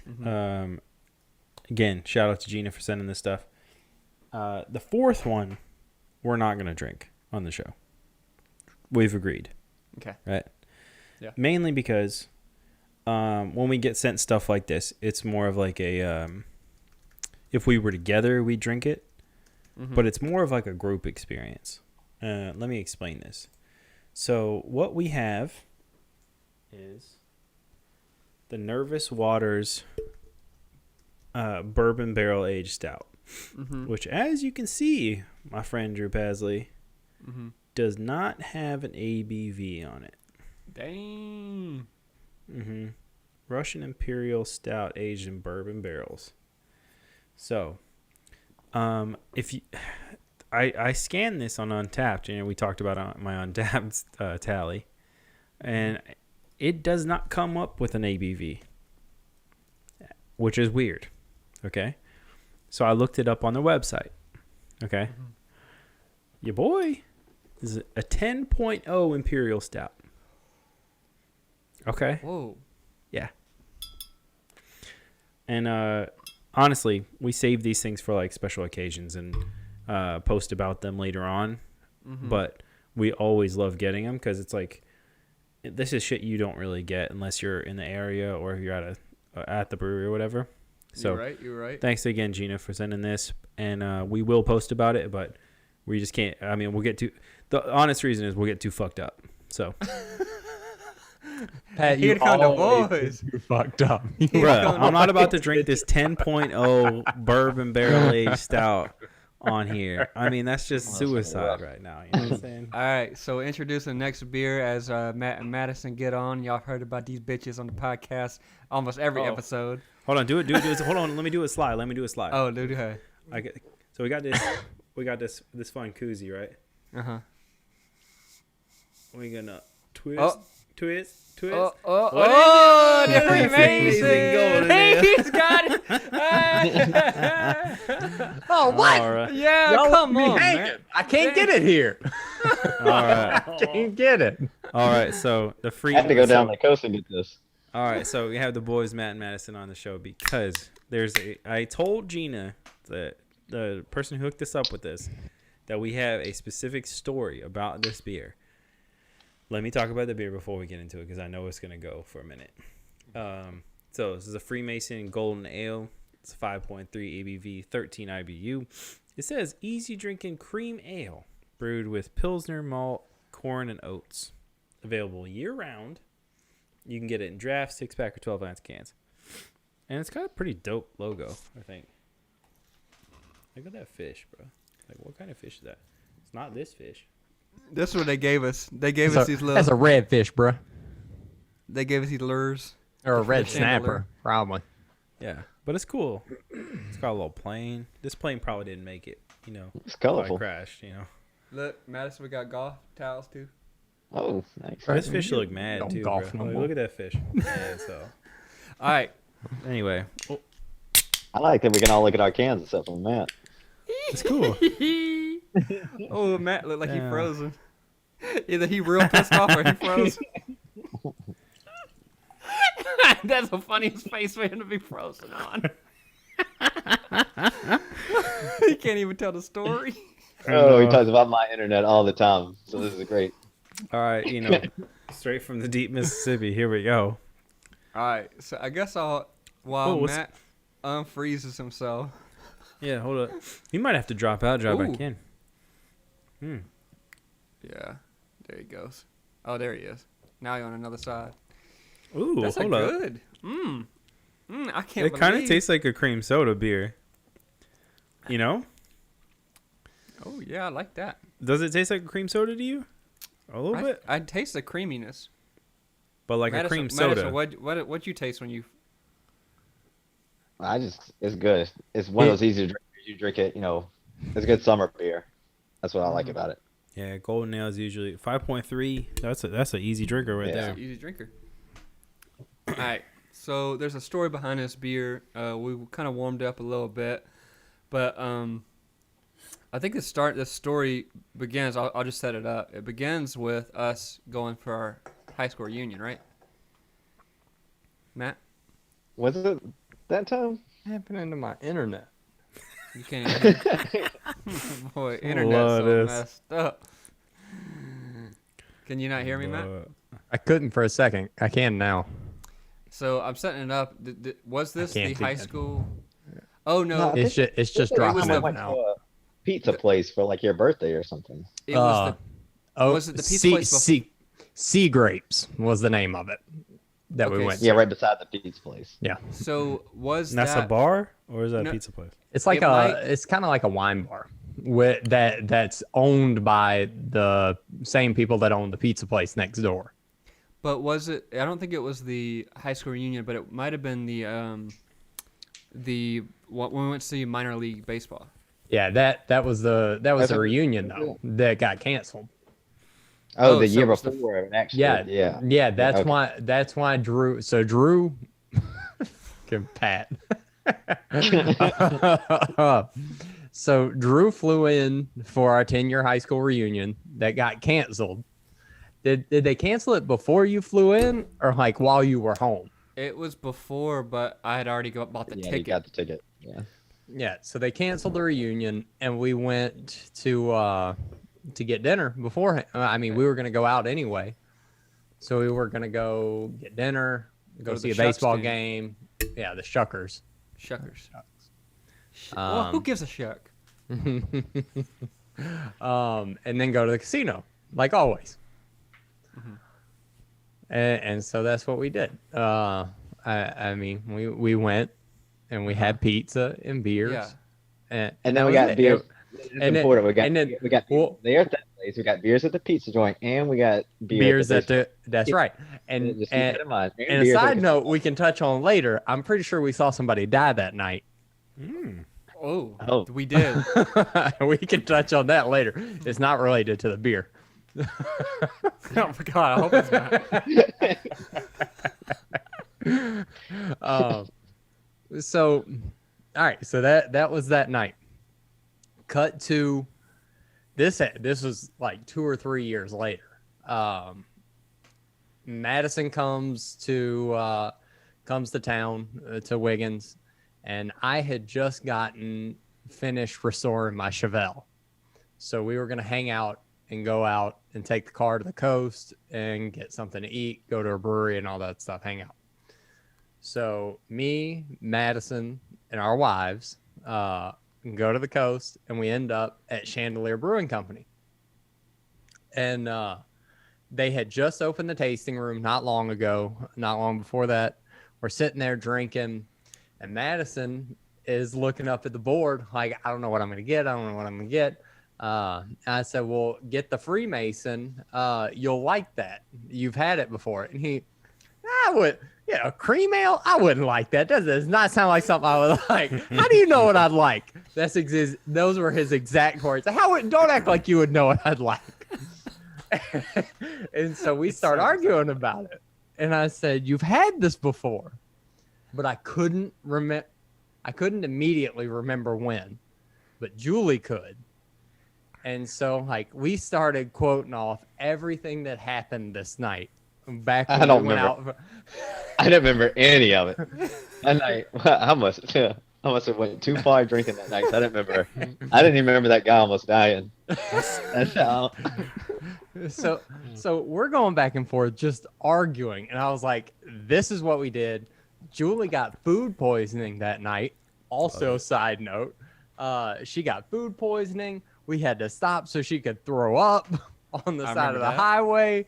Mm-hmm. Again, shout out to Gina for sending this stuff. The 4th one, we're not gonna drink on the show. We've agreed. Okay. Right. Yeah. Mainly because when we get sent stuff like this, it's more of like a if we were together, we'd drink it. Mm-hmm. But it's more of like a group experience. Let me explain this. So what we have is the Nervous Waters Bourbon Barrel Aged Stout, which, as you can see, my friend Drew Pasley, does not have an ABV on it. Dang. Russian Imperial Stout aged in bourbon barrels. So, if you, I scanned this on Untappd, and we talked about my Untappd tally, and it does not come up with an ABV. which is weird. Okay. So I looked it up on their website. Okay. Mm-hmm. Your boy is a 10.0 Imperial Stout. Okay. Whoa. Yeah. And honestly, we save these things for like special occasions and post about them later on. Mm-hmm. But we always love getting them because it's like, this is shit you don't really get unless you're in the area or if you're at the brewery or whatever. So you're right. Thanks again, Gina, for sending this. And we will post about it, but we just can't. I mean, the honest reason is we'll get too fucked up. So. Pat, you always too fucked up. Bruh, I'm not about to drink this 10.0 bourbon barrel-aged stout on here. I mean, that's just suicide right now. You know what I'm saying? All right, so introduce the next beer as Matt and Madison get on. Y'all heard about these bitches on the podcast almost every episode. Hold on, do it. Hold on, let me do a slide. Oh, dude, hey. So we got this fun koozie, right? We're gonna twist. They're amazing. Hey, he's got it. Oh, what? Right. Yeah, come on, man. I can't get it here. All right. I can't get it. All right, so the free. I have to go down the coast and get this. All right, so we have the boys, Matt and Madison, on the show because I told Gina, the person who hooked us up with this, that we have a specific story about this beer. Let me talk about the beer before we get into it because I know it's going to go for a minute. So this is a Freemason Golden Ale. It's 5.3 ABV, 13 IBU. It says easy drinking cream ale brewed with Pilsner malt, corn, and oats. Available year round. You can get it in draft, 6-pack, or 12-ounce cans. And it's got a pretty dope logo, I think. Look at that fish, bro. Like, what kind of fish is that? It's not this fish. That's what they gave us. They gave us these little. That's a redfish, bro. They gave us these lures. Or a red snapper, probably. Yeah, but it's cool. It's got a little plane. This plane probably didn't make it. You know, it's colorful. Crashed. You know. Look, Madison, we got golf towels too. Oh, nice. This fish look mad too, bro. Like, look at that fish. Yeah, so. All right. Anyway. I like that we can all look at our cans and stuff from Matt. It's cool. Oh, Matt looked like he frozen. Either he real pissed off or he froze. That's the funniest face for him to be frozen on. He can't even tell the story. Oh, he talks about my internet all the time, so this is great. All right, you know, straight from the deep Mississippi. Here we go. All right, so I guess while Matt unfreezes himself. Yeah, hold up. You might have to drop out, drop back in. Yeah, there he goes. Oh, there he is. Now you're on another side. Ooh, that's hold up. Good. I can't believe. It kind of tastes like a cream soda beer. You know? Oh, yeah, I like that. Does it taste like a cream soda to you? A little bit? I taste the creaminess. But like Madison, a cream soda. Madison, what you taste when you... It's good. It's one of those easy drinkers. You drink it, you know, it's a good summer beer. That's what I like about it. Yeah, Golden Ale is usually 5.3. That's an easy drinker right there. Easy drinker. All right, so there's a story behind this beer. We kind of warmed up a little bit, but I think the story begins. I'll just set it up. It begins with us going for our high school reunion, right? Matt, was it that time? What happened to my internet? You can't even... Boy, internet's so messed up. Can you not hear me, Matt? I couldn't for a second. I can now. So I'm setting it up. Was this the high school? Oh no, it's just dropping up now. To a pizza place for like your birthday or something. It was was it the pizza place? Sea Grapes was the name of it that we went to. Yeah, right beside the pizza place. Yeah. So that's a bar or is that a pizza place? It's like it's kind of like a wine bar that's owned by the same people that own the pizza place next door. But was it? I don't think it was the high school reunion, but it might have been when we went to see minor league baseball. Yeah, that was the reunion though that got canceled. Oh, the year before actually. Yeah. That's why Drew. So Drew Fucking Pat. So Drew flew in for our 10-year high school reunion that got canceled. Did they cancel it before you flew in or like while you were home? It was before, but I had already bought the Yeah, ticket. you got the ticket. Yeah. Yeah, so they canceled the reunion and we went to get dinner beforehand. I mean, we were going to go out anyway. So we were going to go get dinner, go to see the a Shucks baseball game. game. Yeah, the Shuckers. Shuckers. Well, who gives a shuck? And then go to the casino, like always. And so that's what we did. I mean, we went and we had pizza and beers. Yeah. And And that then we was got it. beers. It's and then- important. We got and then- beers there at that place. We got beers at the pizza joint, and we got Beers at the that's right. And And just keep that in mind. and a beers at side the- note we can touch on later. I'm pretty sure we saw somebody die that night. Oh, we did. We can touch on that later. It's not related to the beer. Oh my god, I hope it's not. So, all right. So that was that night. Cut to this. This was like 2 or 3 years later. Madison comes to town to Wiggins, and I had just gotten finished restoring my Chevelle. So we were gonna hang out and go out and take the car to the coast and get something to eat, go to a brewery and all that stuff, hang out. So me, Madison, and our wives go to the coast, and we end up at Chandeleur Brewing Company. And they had just opened the tasting room not long ago, not long before that. We're sitting there drinking, and Madison is looking up at the board like, I don't know what I'm going to get. I don't know what I'm going to get. I said, well, get the Freemason. You'll like that. You've had it before. And I would, cream ale? I wouldn't like that. That does not sound like something I would like. How do you know what I'd like? Those were his exact words. Don't act like you would know what I'd like. And so we start arguing about it. And I said, you've had this before, but I couldn't immediately remember when, but Julie could. And so we started quoting off everything that happened this night. Back when I don't we went remember. out. I don't remember any of it. That night, I must have went too far drinking that night. 'Cause I didn't remember. I didn't even remember that guy almost dying. That's how. So we're going back and forth just arguing, and I was like, this is what we did. Julie got food poisoning that night. Also, side note, she got food poisoning. We had to stop so she could throw up on the side of the highway.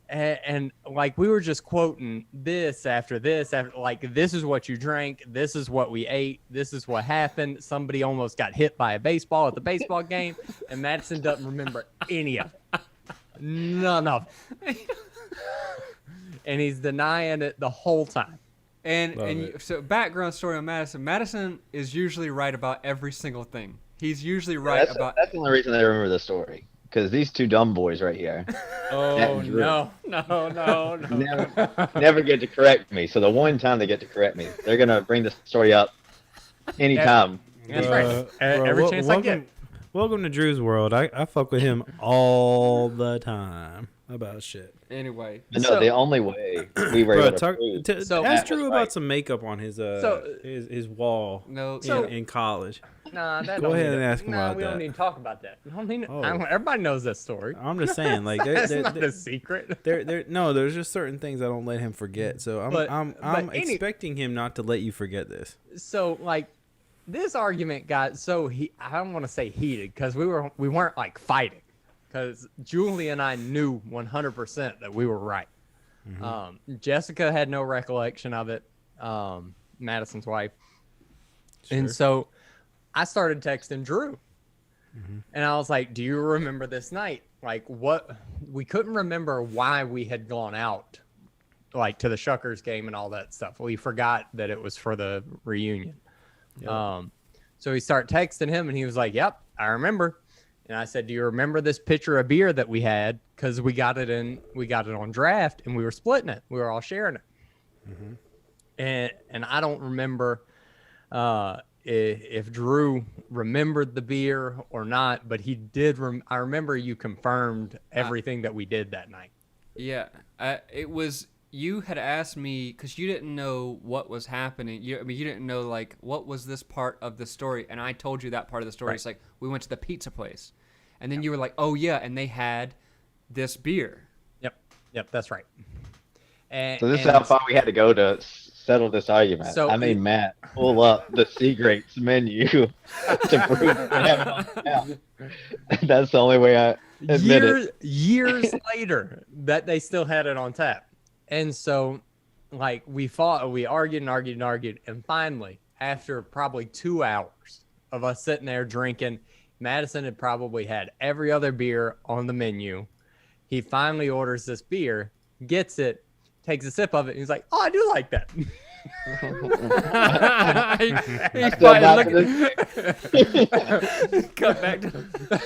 And we were just quoting this after this, this is what you drank, this is what we ate, this is what happened. Somebody almost got hit by a baseball at the baseball game, and Madison doesn't remember any of it. None of it. And he's denying it the whole time. So background story on Madison. Madison is usually right about every single thing. He's usually right about. That's the only reason I remember the story. Because these two dumb boys right here. Oh, no. Never get to correct me. So the one time they get to correct me, they're going to bring the story up anytime. That's right. Every chance I get. Welcome to Drew's world. I fuck with him all the time about shit. Anyway. No, the only way we were able to ask Drew about some makeup on his wall in college. Nah, go ahead and ask him about that. We don't need to talk about that. Everybody knows that story. I'm just saying, that's not a secret. There's just certain things I don't let him forget. So I'm expecting him not to let you forget this. So this argument got I don't want to say heated because we weren't fighting, because Julie and I knew 100% that we were right. Mm-hmm. Jessica had no recollection of it. Madison's wife. Sure. And so I started texting Drew, and I was like, do you remember this night? What? We couldn't remember why we had gone out, to the Shuckers game and all that stuff. We forgot that it was for the reunion. Yep. So we start texting him, and he was like, yep, I remember. And I said, do you remember this pitcher of beer that we had? Because we got it on draft, and we were splitting it. We were all sharing it. Mm-hmm. and I don't remember if Drew remembered the beer or not, but he did. I remember you confirmed everything that we did that night. Yeah, it was. You had asked me because you didn't know what was happening. You didn't know like what was this part of the story, and I told you that part of the story. Right. It's like we went to the pizza place, and then you were like, "Oh yeah," and they had this beer. Yep, that's right. And, So this is how far we had to go to settle this argument. So- I made Matt pull up the Seagrates menu to prove we have it on tap. That's the only way I admit it. years later that they still had it on tap. And so like we argued, and finally, after probably 2 hours of us sitting there drinking, Madison had probably had every other beer on the menu. He finally orders this beer, gets it, takes a sip of it, and he's like, "Oh, I do like that." He's Still back to cut back to.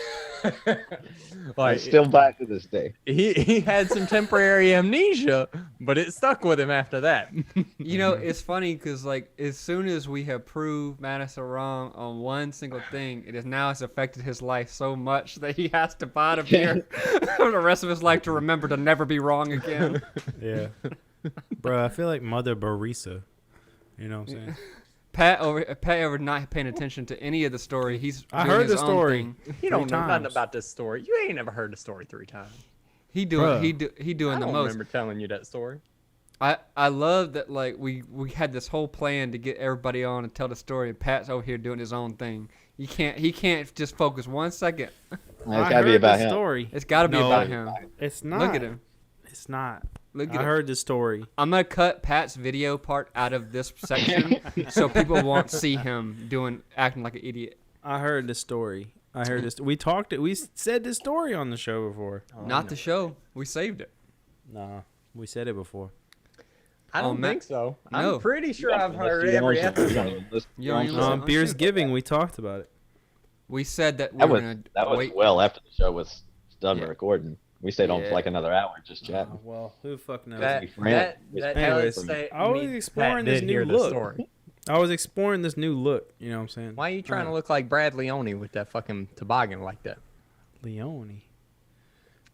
I'm still back to this day. He had some temporary amnesia, but it stuck with him after that. You know, it's funny because like as soon as we have proved Madison wrong on one single thing, it's affected his life so much that he has to buy the beer for the rest of his life to remember to never be wrong again. Yeah. Bro, I feel like Mother Barisa. You know what I'm saying? Pat over not paying attention to any of the story. I doing heard his the own story. thing. You don't know nothing times. about this story. You ain't never heard the story 3 times. He doing Bruh. he doing I the don't most. remember telling you that story. I love that like we had this whole plan to get everybody on and tell the story, and Pat's over here doing his own thing. He can't just focus 1 second. It's I gotta be heard about the him. story. It's got to be No, about him. It's not. Look at him. It's not. Look at I him. heard the story. I'm gonna cut Pat's video part out of this section so people won't see him acting like an idiot. I heard the story. I heard this. We said this story on the show before. Not the show. We saved it. Nah, we said it before. I don't Matt- think so. No. I'm pretty sure I've heard You don't every listen- you episode. don't even listen- You don't even listen. listen. Beer's Giving, we talked about it. We said that we That were was gonna was wait. well after the show was done Yeah. recording. We stayed on Yeah. for like another hour just chatting. Well, who the fuck knows? That Anyways, does say I was me- exploring Pat this did new hear the look. story. I was exploring this new look. You know what I'm saying? Why are you trying to look like Brad Leone with that fucking toboggan like that? Leone.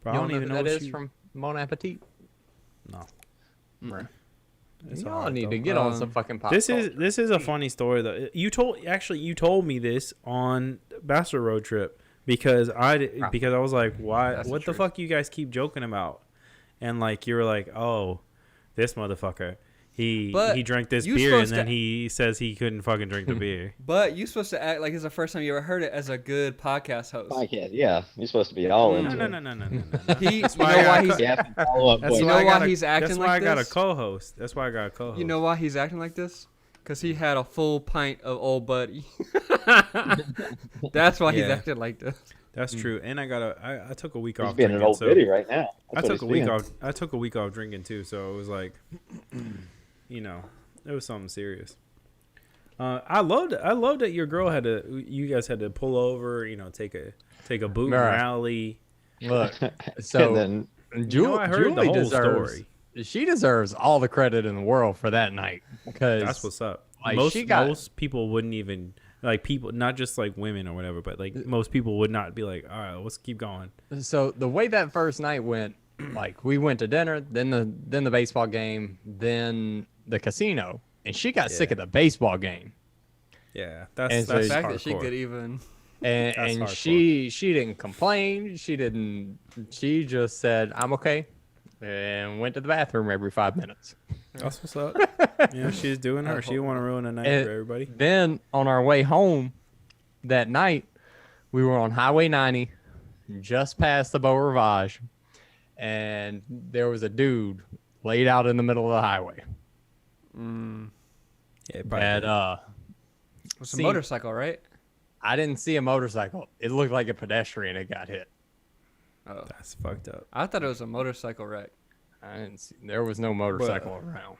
Bro, I You don't even know who that what is she... from Bon Appetit. No. Right. It's Y'all alright, need though. to get on some fucking pop. This culture. is a funny story though. You told me this on Bachelor Road Trip because I was like, why? That's the What the truth. fuck you guys keep joking about? And like you were like, oh, this motherfucker. But He drank this you beer and supposed then to- he says he couldn't fucking drink the beer. But you're supposed to act like it's the first time you ever heard it as a good podcast host. Podcast, yeah. You're supposed to be all No, into no, it. no, no, no, no, no. He, you know why I why got he's You have to follow up That's You questions. know why why I got he's acting That's why like I got a this? co-host. That's why I got a co-host. You know why he's acting like this? Because he had a full pint of Old Buddy. That's why he's Yeah. acting like this. That's true. And I took a week He's off being an drinking, old so biddy right now. I That's what took a he's week being. off. I took a week off drinking too, so it was like, you know, it was something serious. I loved that your girl you guys had to pull over, you know, take a boot and Right. rally. Look. And So then I heard the whole story. She deserves all the credit in the world for that night because That's what's up. like, most she got- most people wouldn't even like people, not just like women or whatever, but like most people would not be like, all right, let's keep going. So the way that first night went, like we went to dinner, then the baseball game, then the casino, and she got sick of the baseball game, Yeah, And that's so The it's fact that she hardcore. could even. and That's and hardcore. she didn't complain. She just said I'm okay, and went to the bathroom every 5 minutes. That's what's up. You know, she's doing her. She didn't want to ruin a night And for everybody. Then on our way home that night, we were on Highway 90, just past the Beau Rivage, and there was a dude laid out in the middle of the highway. Yeah, And It's a See- motorcycle, right? I didn't see a motorcycle. It looked like a pedestrian that got hit. Oh, that's fucked up. I thought it was a motorcycle wreck. I didn't see. There was no motorcycle around.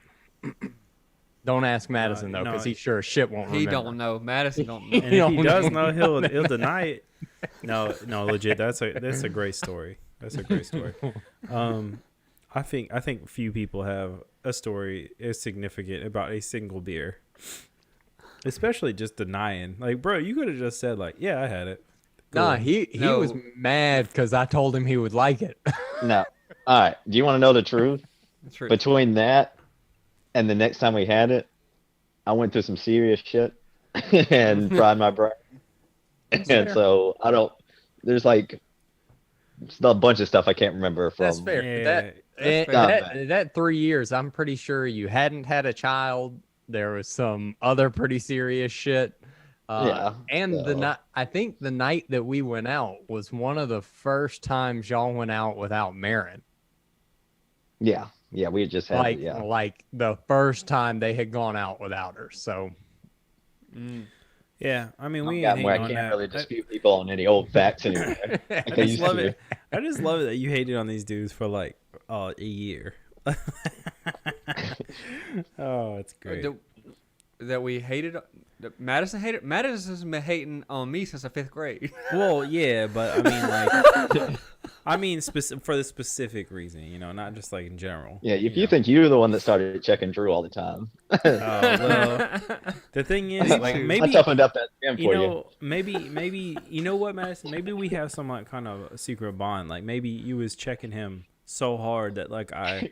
Don't ask Madison though, no. because he sure as shit won't He remember. don't know. Madison don't know. And if he does know, he'll deny it. No, legit. That's a great story. That's a great story. I think few people have a story is significant about a single beer, especially just denying. Like, bro, you could have just said like, "Yeah, I had it." Cool. Nah, he was mad because I told him he would like it. No. All right. Do you want to know the truth? That's true. Between that and the next time we had it, I went through some serious shit and fried my brain. And so I don't. There's like a bunch of stuff I can't remember from. That's fair. Yeah, That 3 years, I'm pretty sure you hadn't had a child. There was some other pretty serious shit. And I think the night that we went out was one of the first times y'all went out without Marin. Yeah, we had just had it, like the first time they had gone out without her. So, yeah. I mean, we I can't really dispute people on any old facts anymore. Like I just love it. I just love it that you hated on these dudes for like a year. Oh, it's great. That we hated. That Madison hated. Madison's been hating on me since the 5th grade. Well, yeah, but I mean, for the specific reason, you know, not just like in general. Yeah, if you think you're the one that started checking Drew all the time. Well, the thing is, like, maybe I toughened up that skin for you. Maybe you know what, Madison? Maybe we have some like kind of a secret bond. Like maybe you was checking him so hard that like I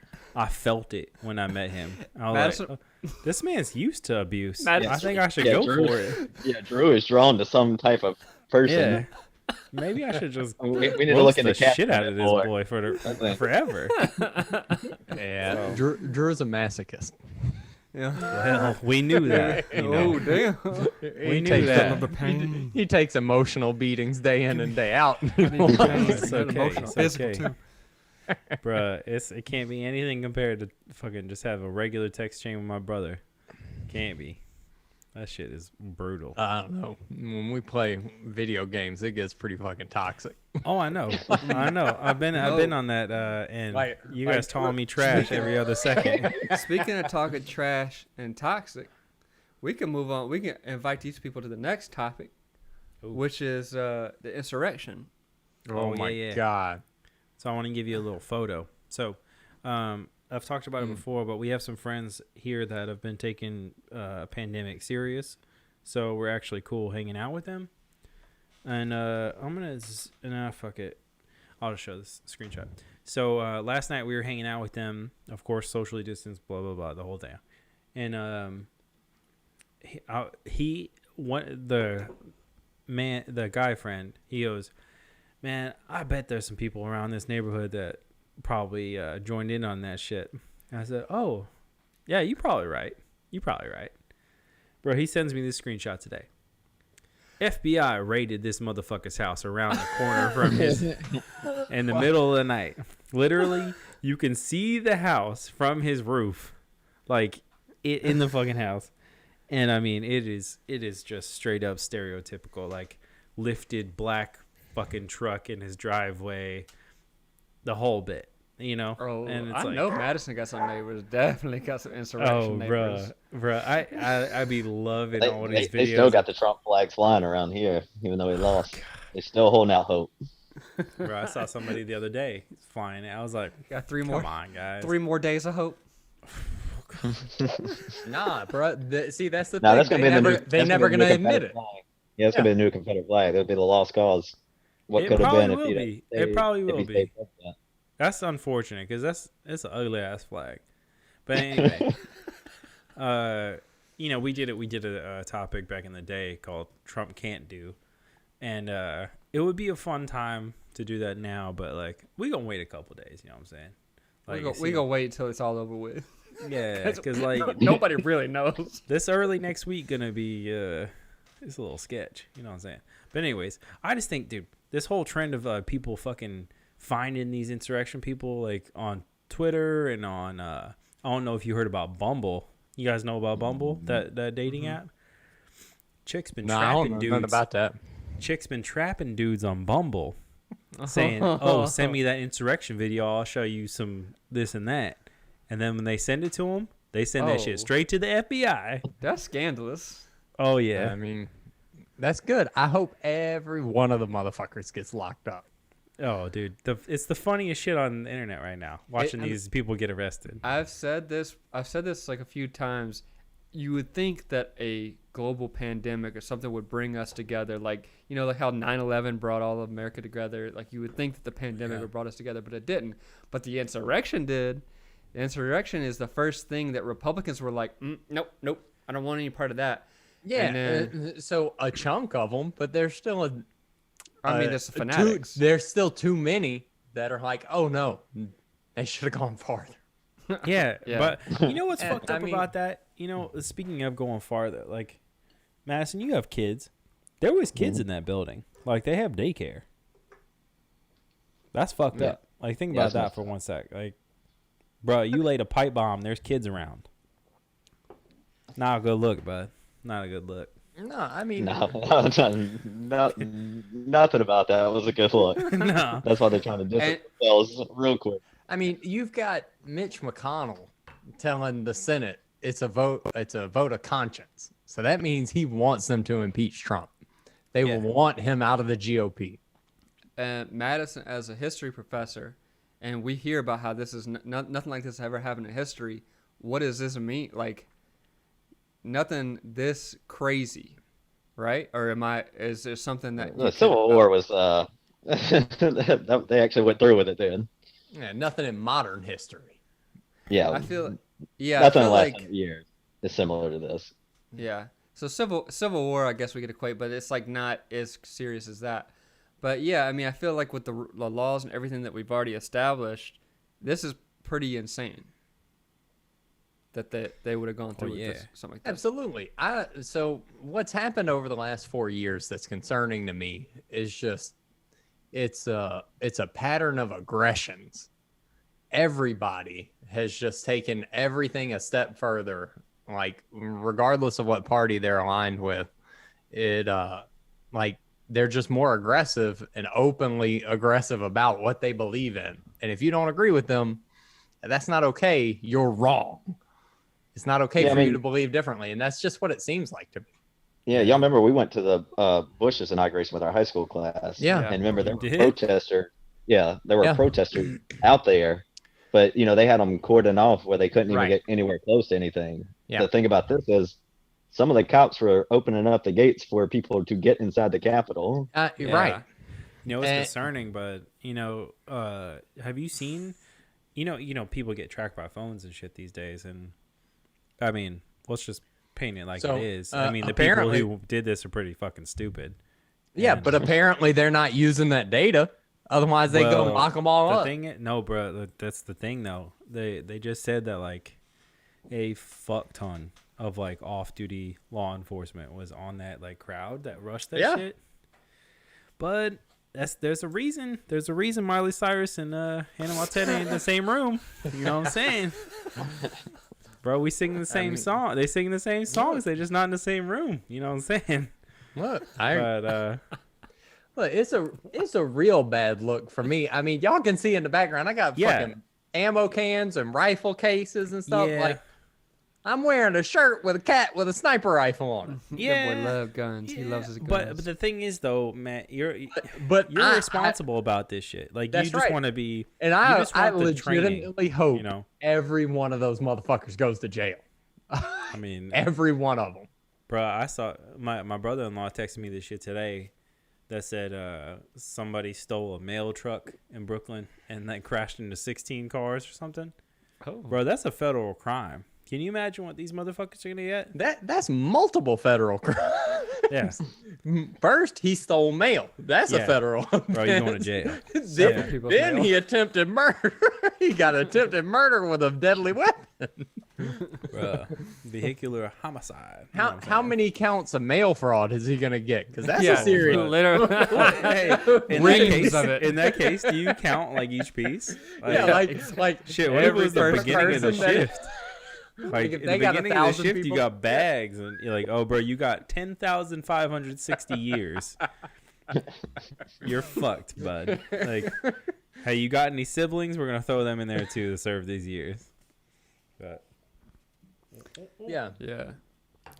felt it when I met him. I was Madison, like, oh, this man's used to abuse. Madison, I think I should go Drew, for it. Yeah, Drew is drawn to some type of person. Yeah. Maybe I should just we need to look into the shit out of this boy for forever. yeah, Drew's a masochist. Yeah. Well, we knew that. You know. Oh damn! We knew that. He takes emotional beatings day in and day out. It's okay. It's okay. Bruh, it can't be anything compared to fucking just have a regular text chain with my brother. Can't be. That shit is brutal. I don't know. When we play video games, it gets pretty fucking toxic. Oh, I know. I know. I've been on that, and you guys calling me trash every other second. Speaking of talking trash and toxic, we can move on. We can invite these people to the next topic, which is the insurrection. Oh my God. So I want to give you a little photo. So I've talked about it before, but we have some friends here that have been taking pandemic serious. So we're actually cool hanging out with them. And I'm going to, fuck it. I'll just show this screenshot. So last night we were hanging out with them. Of course, socially distanced, blah, blah, blah, the whole thing. And the guy friend, he goes, man, I bet there's some people around this neighborhood that probably joined in on that shit. And I said, oh, yeah, you're probably right. Bro, he sends me this screenshot today. FBI raided this motherfucker's house around the corner from his in the middle of the night. Literally, you can see the house from his roof, like in the fucking house. And I mean, it is just straight up stereotypical, like lifted black fucking truck in his driveway, the whole bit, you know. Oh, and it's I like, know Madison got some neighbors. Definitely got some insurrection neighbors. Bro, I be loving all these videos. They still got the Trump flags flying around here, even though he lost. They're still holding out hope. Bro, I saw somebody the other day flying it. I was like, got 3 more. Come on, guys. 3 more days of hope. Nah, bro. See, that's the Nah, thing. that's They're never gonna admit it. Flag. Yeah, it's gonna be a new Confederate flag. It'll be the lost cause. What could have been if you didn't. It probably will be. That. That's unfortunate because it's an ugly ass flag. But anyway, you know, we did a topic back in the day called Trump Can't Do, and it would be a fun time to do that now. But like, we gonna wait a couple days. You know what I'm saying? Like, we gonna wait until it's all over with. Yeah, because like nobody really knows. This early next week gonna be it's a little sketch. You know what I'm saying? But anyways, I just think, dude, this whole trend of people fucking finding these insurrection people like on Twitter and on I don't know if you heard about Bumble. You guys know about Bumble, that dating app? Chick's been trapping dudes. Nothing about that. Chick's been trapping dudes on Bumble, saying, "Oh, send me that insurrection video. I'll show you some this and that." And then when they send it to them, they send that shit straight to the FBI. That's scandalous. Oh yeah, I mean, that's good. I hope every one of the motherfuckers gets locked up. Oh, dude, it's the funniest shit on the internet right now. Watching these people get arrested. I've said this like a few times. You would think that a global pandemic or something would bring us together, like like how 9/11 brought all of America together. Like you would think that the pandemic would brought us together, but it didn't. But the insurrection did. The insurrection is the first thing that Republicans were like, nope, I don't want any part of that. Yeah. And then, So a chunk of them, but there's still there's the fanatics. There's still too many that are like, oh no, they should have gone farther. Yeah, Yeah. but you know what's fucked up about that? Speaking of going farther, like, Madison, you have kids. There was kids in that building. Like, they have daycare. That's fucked up. Like, think about that for 1 sec. Like, bro, you laid a pipe bomb. There's kids around. Not a good look, bud. Not a good look. No, I mean, nothing about that was a good look. No. That's why they're trying to distance themselves real quick. I mean, you've got Mitch McConnell telling the Senate it's a vote of conscience. So that means he wants them to impeach Trump. They will want him out of the GOP. Madison, as a history professor, and we hear about how this is nothing like this ever happened in history. What does this mean? Like, nothing this crazy, right? Or is there something that the Civil War was they actually went through with it then. Yeah, nothing in modern history. Yeah, I feel nothing in the last 100 years is similar to this. Yeah, so Civil War, I guess we could equate, but it's like not as serious as that. But yeah, I mean, I feel like with the laws and everything that we've already established, this is pretty insane. That they would have gone through with this, something like that. Absolutely. So what's happened over the last 4 years that's concerning to me is just it's a pattern of aggressions. Everybody has just taken everything a step further, like regardless of what party they're aligned with. Like they're just more aggressive and openly aggressive about what they believe in. And if you don't agree with them, that's not okay. You're wrong. It's not okay for you to believe differently. And that's just what it seems like to me. Yeah, y'all remember we went to the Bush's inauguration with our high school class. Yeah. And remember there were protesters. Yeah, there were protesters out there, but they had them cordoned off where they couldn't even get anywhere close to anything. Yeah. The thing about this is some of the cops were opening up the gates for people to get inside the Capitol. Right. It's concerning, but have you seen, people get tracked by phones and shit these days, and I mean, let's just paint it like it is. I mean, the people who did this are pretty fucking stupid. Yeah, but apparently they're not using that data. Otherwise, they go lock them all up. No, bro, that's the thing, though. They just said that, like, a fuck ton of, like, off-duty law enforcement was on that, like, crowd that rushed that shit. But there's a reason. There's a reason Miley Cyrus and Hannah Montana ain't in the same room. You know what I'm saying? Bro, we sing the same song. They sing the same songs. They're just not in the same room. You know what I'm saying? Look, But it's a real bad look for me. I mean, y'all can see in the background, I got fucking ammo cans and rifle cases and stuff. Yeah. Like, I'm wearing a shirt with a cat with a sniper rifle on it. That boy loves guns. Yeah. He loves his guns. But the thing is, though, Matt, you're responsible about this shit. Like, you just want to be. And I legitimately hope every one of those motherfuckers goes to jail. I mean, every one of them. Bro, I saw my brother-in-law texted me this shit today that said somebody stole a mail truck in Brooklyn and then crashed into 16 cars or something. Oh. Bro, that's a federal crime. Can you imagine what these motherfuckers are gonna get? That's multiple federal crimes. Yeah. First, he stole mail. That's a federal. Bro, you're going to jail. Then he attempted murder. He got attempted murder with a deadly weapon. Bro, vehicular homicide. How many counts of mail fraud is he gonna get? Because that's a serious. Hey, in that case, do you count like each piece? Like shit. What if it was the beginning of the shift? Like, in the beginning of the shift, you got bags, and you're like, oh, bro, you got 10,560 years. You're fucked, bud. Like, hey, you got any siblings? We're going to throw them in there, too, to serve these years. But yeah.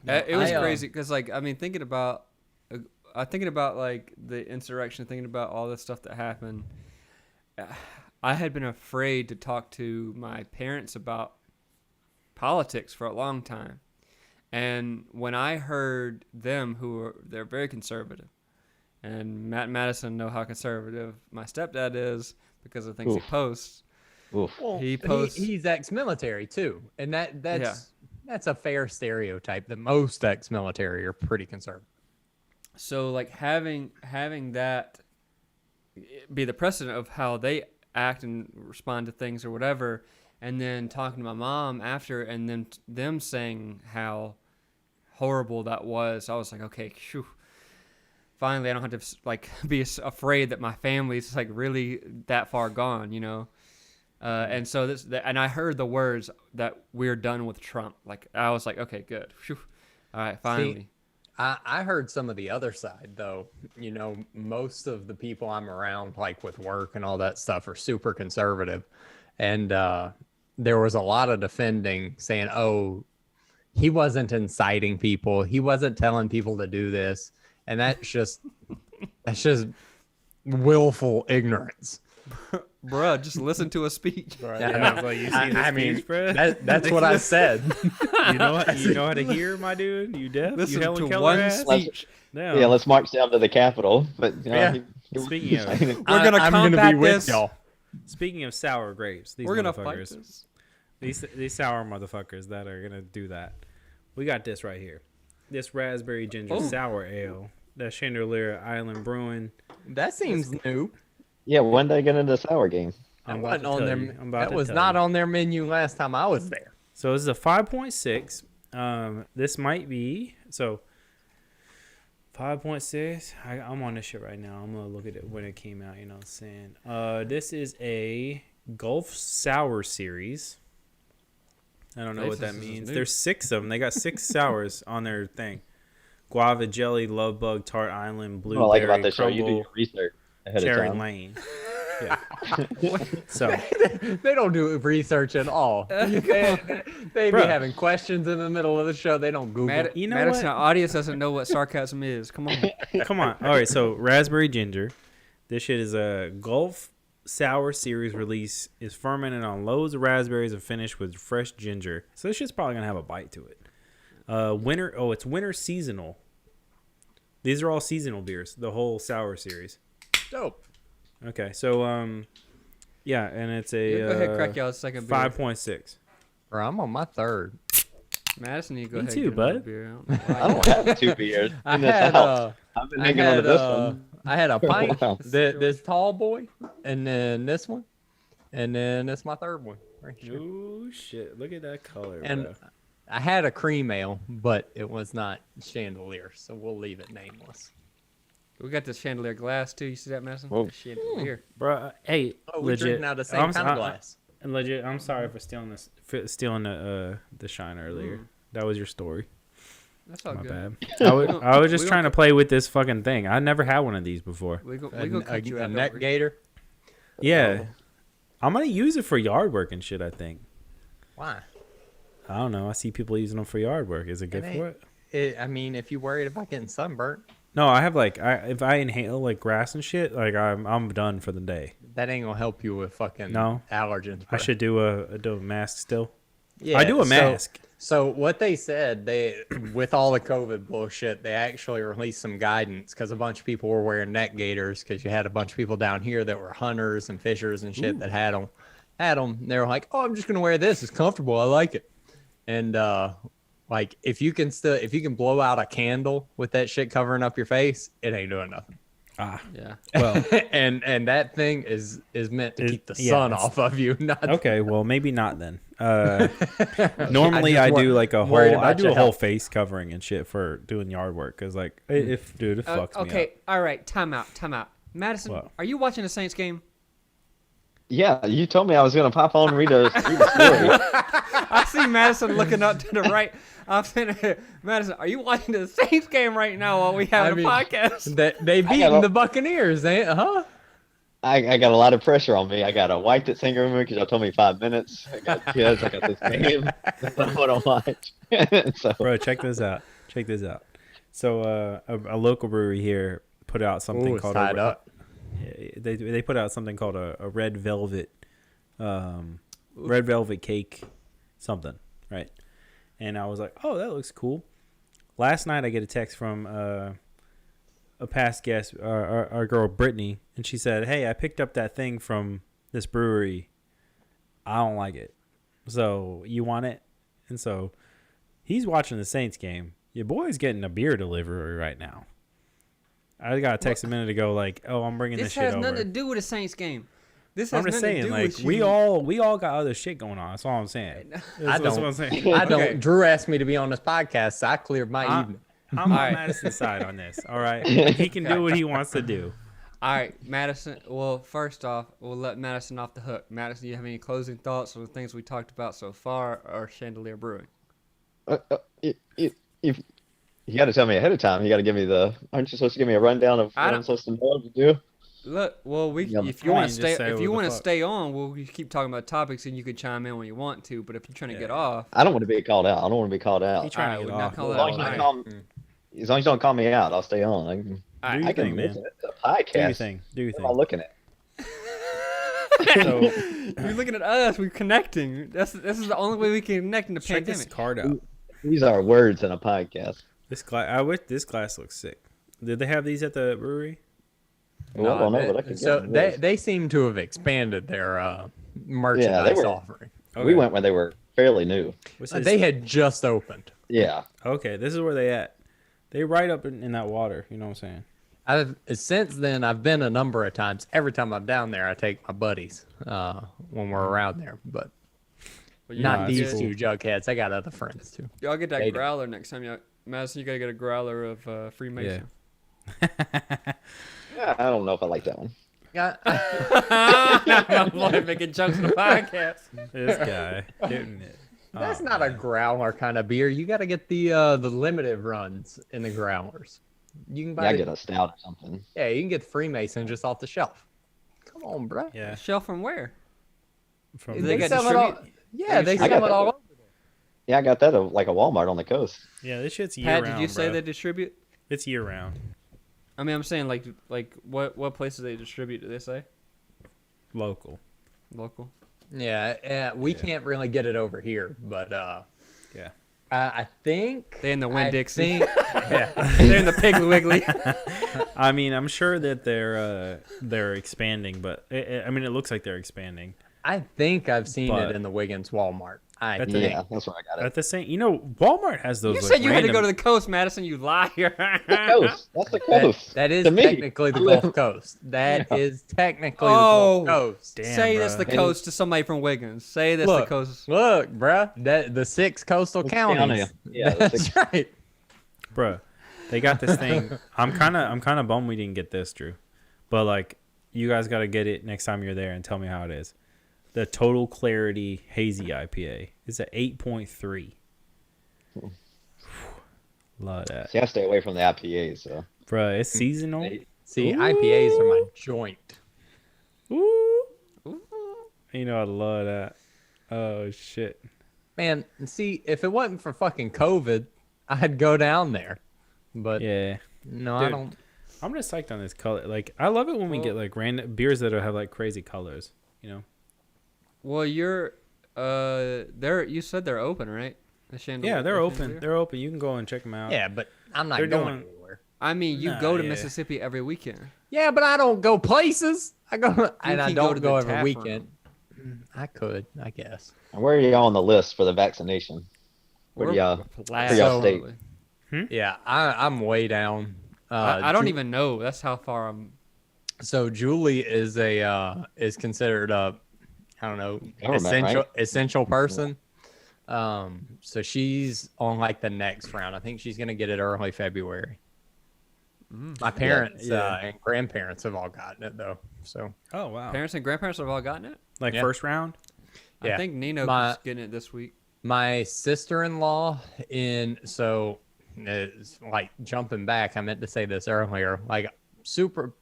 It was crazy, because, like, I mean, thinking about, like, the insurrection, thinking about all this stuff that happened, I had been afraid to talk to my parents about politics for a long time. And when I heard them, they're very conservative, and Matt and Madison know how conservative my stepdad is because of things he posts. Well, He posts. he's ex-military too, and that's a fair stereotype that most ex-military are pretty conservative. So like having that be the precedent of how they act and respond to things or whatever, and then talking to my mom after, and then them saying how horrible that was, I was like, okay, phew. Finally, I don't have to like be afraid that my family's like really that far gone, you know. And so and I heard the words that we're done with Trump. Like I was like, okay, good. Whew. All right, finally. See, I heard some of the other side though. You know, most of the people I'm around, like with work and all that stuff, are super conservative, and there was a lot of defending, saying, "Oh, he wasn't inciting people. He wasn't telling people to do this," and that's just willful ignorance. Bruh, just listen to a speech. Right, Yeah, yeah, I was like, you see this speech, bro? That's what I said. You know what? You know how to hear, my dude? You deaf? Listen you Helen to Keller one ass? speech. No. Yeah, let's march down to the Capitol. But Yeah. Speaking of- We're gonna I'm gonna combat be with this. y'all. Speaking of sour grapes, these We're gonna fight motherfuckers, this. these sour motherfuckers that are gonna do that. We got this right here. This raspberry ginger sour ale. That Chandeleur Island Brewing. That seems new. Yeah, when they get into the sour game? I'm That about wasn't to on tell their. you. I'm about That to was tell not you. on their menu last time I was there. So this is a 5.6. This might be 5.6. I'm on this shit right now. I'm gonna look at it when it came out. You know what I'm saying? This is a Gulf Sour series. I don't know what that This is means. new. There's 6 of them. They got 6 sours on their thing. Guava jelly, love bug, tart island, What I like blueberry, about this show, you do crumble, your research ahead cherry of time. lane. Yeah. So They don't do research at all. They be Bruh. having questions in the middle of the show. They don't Google. You know Madison, what? our audience doesn't know what sarcasm is. Come on. Come on. All right, so raspberry ginger. This shit is a Gulf Sour series release. Is fermented on loads of raspberries and finished with fresh ginger. So this shit's probably gonna have a bite to it. It's winter seasonal. These are all seasonal beers. The whole sour series. Dope. Okay, so yeah, and it's a Yeah, go ahead, crack y'all's second beer. 5.6. Bro, I'm on my third. Madison, you go Me ahead. too, and get another bud. Beer. I don't know why. I don't have 2 beers. I in this had house. I've been hanging on to this one. I had a pint. Wow. This tall boy, and then this one, and then that's my third one. Right here. Oh shit! Look at that color, And bro. I had a cream ale, but it was not Chandeleur, so we'll leave it nameless. We got this chandelier glass too. You see that, Madison? Whoa. Chandelier. Bro, hey, Oh, we're legit. drinking out of the same I'm- kind of glass. And legit, I'm sorry for stealing the shine earlier. That was your story. That's all My good. bad. I was just we trying to play with this fucking thing. I never had one of these before. We go A cut you out. don't neck worry. gator. Yeah, I'm gonna use it for yard work and shit. I think. Why? I don't know. I see people using them for yard work. Is it good It for ain't- it? I mean, if you're worried about getting sunburnt, No, I have if I inhale like grass and shit, like I'm done for the day. that ain't gonna help you with fucking No. allergens. I bro. should do a mask still. Yeah, I do a mask. So what they said, with all the COVID bullshit, they actually released some guidance because a bunch of people were wearing neck gaiters because you had a bunch of people down here that were hunters and fishers and shit that had them. They were like, "Oh, I'm just gonna wear this. It's comfortable. I like it." And like if you can blow out a candle with that shit covering up your face, it ain't doing nothing. Yeah. Well, and that thing is meant to keep the yeah, sun it's- off of you. Not okay. Well, maybe not then. Normally, I just do like a worried whole. I about do your a whole health. face covering and shit for doing yard work. Cause like, it fucks me Okay. up. All right. Time out. Madison, What? are you watching the Saints game? Yeah, you told me I was gonna pop on and read a story. I see Madison looking up to the right. I'm saying, Madison, are you watching the Saints game right now while we have I a mean, podcast? They got beating a- the Buccaneers, huh? I got a lot of pressure on me. I got a wife that's hanging over me because y'all told me 5 minutes. I got kids. I got this game. That's what I want to watch. So Bro, check this out. So, a local brewery here put out something Ooh, it's called tied up. They put out something called a red velvet cake something, right? And I was like, oh, that looks cool. Last night I get a text from a past guest, our girl Brittany, and she said, hey, I picked up that thing from this brewery. I don't like it. So you want it? And so he's watching the Saints game. Your boy's getting a beer delivery right now. I got a text a minute ago like, oh, I'm bringing this shit over. This has nothing to do with the Saints game. This has I'm just nothing saying, to do like, with we you. all got other shit going on. That's all I'm saying. That's what I'm saying. I don't. Okay. Drew asked me to be on this podcast, so I cleared my evening. I'm on Madison's side on this. All right, he can do what he wants to do. All right, Madison. Well, first off, we'll let Madison off the hook. Madison, you have any closing thoughts on the things we talked about so far, or Chandeleur Brewing? If you got to tell me ahead of time, you got to give me aren't you supposed to give me a rundown of what I'm supposed to know to do? Look, well, if you want to stay on, we'll keep talking about topics, and you can chime in when you want to. But if you're trying to get off, I don't want to be called out. I don't want to be called out. He's trying to get off. As long as you don't call me out, I'll stay on. I can listen to the podcast. Do your thing. Do your thing. What am I looking at? So, you're looking at us. We're connecting. This is the only way we can connect in the check this pandemic. card out. These are words in a podcast. This glass looks sick. Did they have these at the brewery? Well, I don't know, but I can So get they seem to have expanded their merchandise offering. Okay. We went when they were fairly new. They had just opened. Yeah. Okay, this is where they at. They right up in that water. You know what I'm saying? Since then, I've been a number of times. Every time I'm down there, I take my buddies when we're around there. But not these two jugheads. I got other friends too. Y'all get that growler next time. Madison, you gotta get a growler of Freemason. Yeah, I don't know if I like that one. I'm making jokes on the podcast. This guy hitting it. That's not a growler kind of beer. You got to get the limited runs in the growlers. You can buy. Get a stout or something. Yeah, you can get Freemason just off the shelf. Come on, bro. Yeah. Shelf from where? They sell it all. Yeah, they sell it all over. Yeah, I got that at like a Walmart on the coast. Yeah, this shit's year Pat, round. did you say bro. they distribute? It's year round. I mean, I'm saying like what places they distribute? Do they say Local. Yeah, we can't really get it over here, but yeah. I think they in the Winn-Dixie. Yeah, they're in the Piggly Wiggly. I mean, I'm sure that they're expanding, but it looks like they're expanding. I think I've seen it in the Wiggins Walmart. That's where I got it. At the same, Walmart has those. You said you had to go to the coast, Madison. You liar. The coast. That's the coast. That is technically the Gulf Coast. That is technically the Gulf Coast. Damn, say bro. this the coast to somebody from Wiggins. Say this the coast. Look, bruh. The 6 coastal counties. Yeah, that's right. Bruh, they got this thing. I'm kind of bummed we didn't get this, Drew. But like, you guys got to get it next time you're there and tell me how it is. The Total Clarity Hazy IPA is at 8.3. Love that. See, I stay away from the IPAs, so. Bruh, it's seasonal. See, IPAs are my joint. Ooh. You know, I love that. Oh, shit. Man, see, if it wasn't for fucking COVID, I'd go down there. But yeah. No, Dude, I don't. I'm just psyched on this color. Like, I love it when we get like random beers that have like crazy colors, you know? Well, you're you said they're open, right? The Chandeleur, Yeah, they're open. Chandeleur? They're open. You can go and check them out. Yeah, but I'm not They're going doing- anywhere. I mean, you Nah, go to yeah. Mississippi every weekend. Yeah, but I don't go places. I go and I can go don't to go the every tap weekend. I could, I guess. And where are y'all on the list for the vaccination? Where do y'all state? Yeah, I'm way down. I don't even know. That's how far I'm. So Julie is is considered a, I don't know, Government, essential person. So she's on like the next round. I think she's gonna get it early February. My parents and grandparents have all gotten it though. So Oh, wow. Parents and grandparents have all gotten it. Like first round? I think Nino's getting it this week. my sister-in-law it's like jumping back. I meant to say this earlier. Like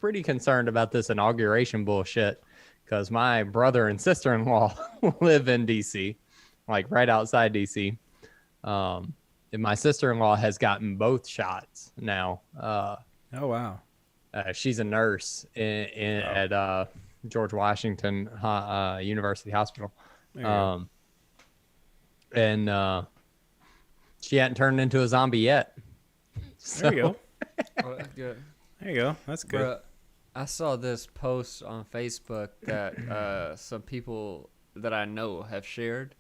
pretty concerned about this inauguration bullshit because my brother and sister-in-law live in DC, like right outside DC. And my sister-in-law has gotten both shots now. Oh, wow. She's a nurse at George Washington University Hospital. There you go. And she hadn't turned into a zombie yet. There you go. Oh, that's good. There you go. That's good. Bruh, I saw this post on Facebook that some people that I know have shared,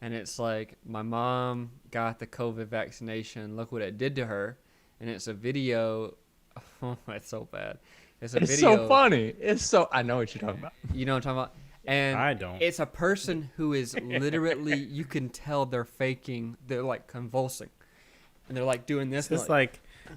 and it's like, my mom got the COVID vaccination. Look what it did to her, and it's a video. Oh, it's so bad. It's a video. So funny. I know what you're talking about. You know what I'm talking about? And I don't. It's a person who is literally, you can tell they're faking. They're like convulsing, and they're like doing this. Is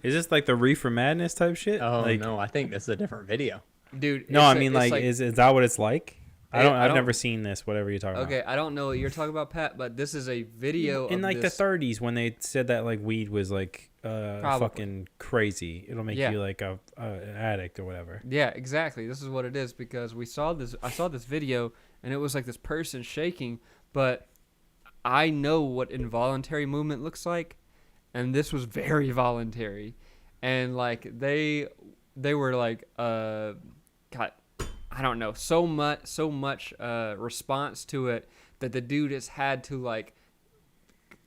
this like the Reefer Madness type shit? Oh like, no, I think this is a different video. Dude. No, I mean like, is that what it's like? I've never seen this. Whatever you're talking about. Okay, I don't know what you're talking about, Pat, but this is a video In of like this. the 30s when they said that like weed was like fucking crazy. It'll make you like an addict or whatever. Yeah, exactly. This is what it is, because I saw this video and it was like this person shaking, but I know what involuntary movement looks like, and this was very voluntary, and like they were like God, I don't know, so much response to it that the dude has had to like,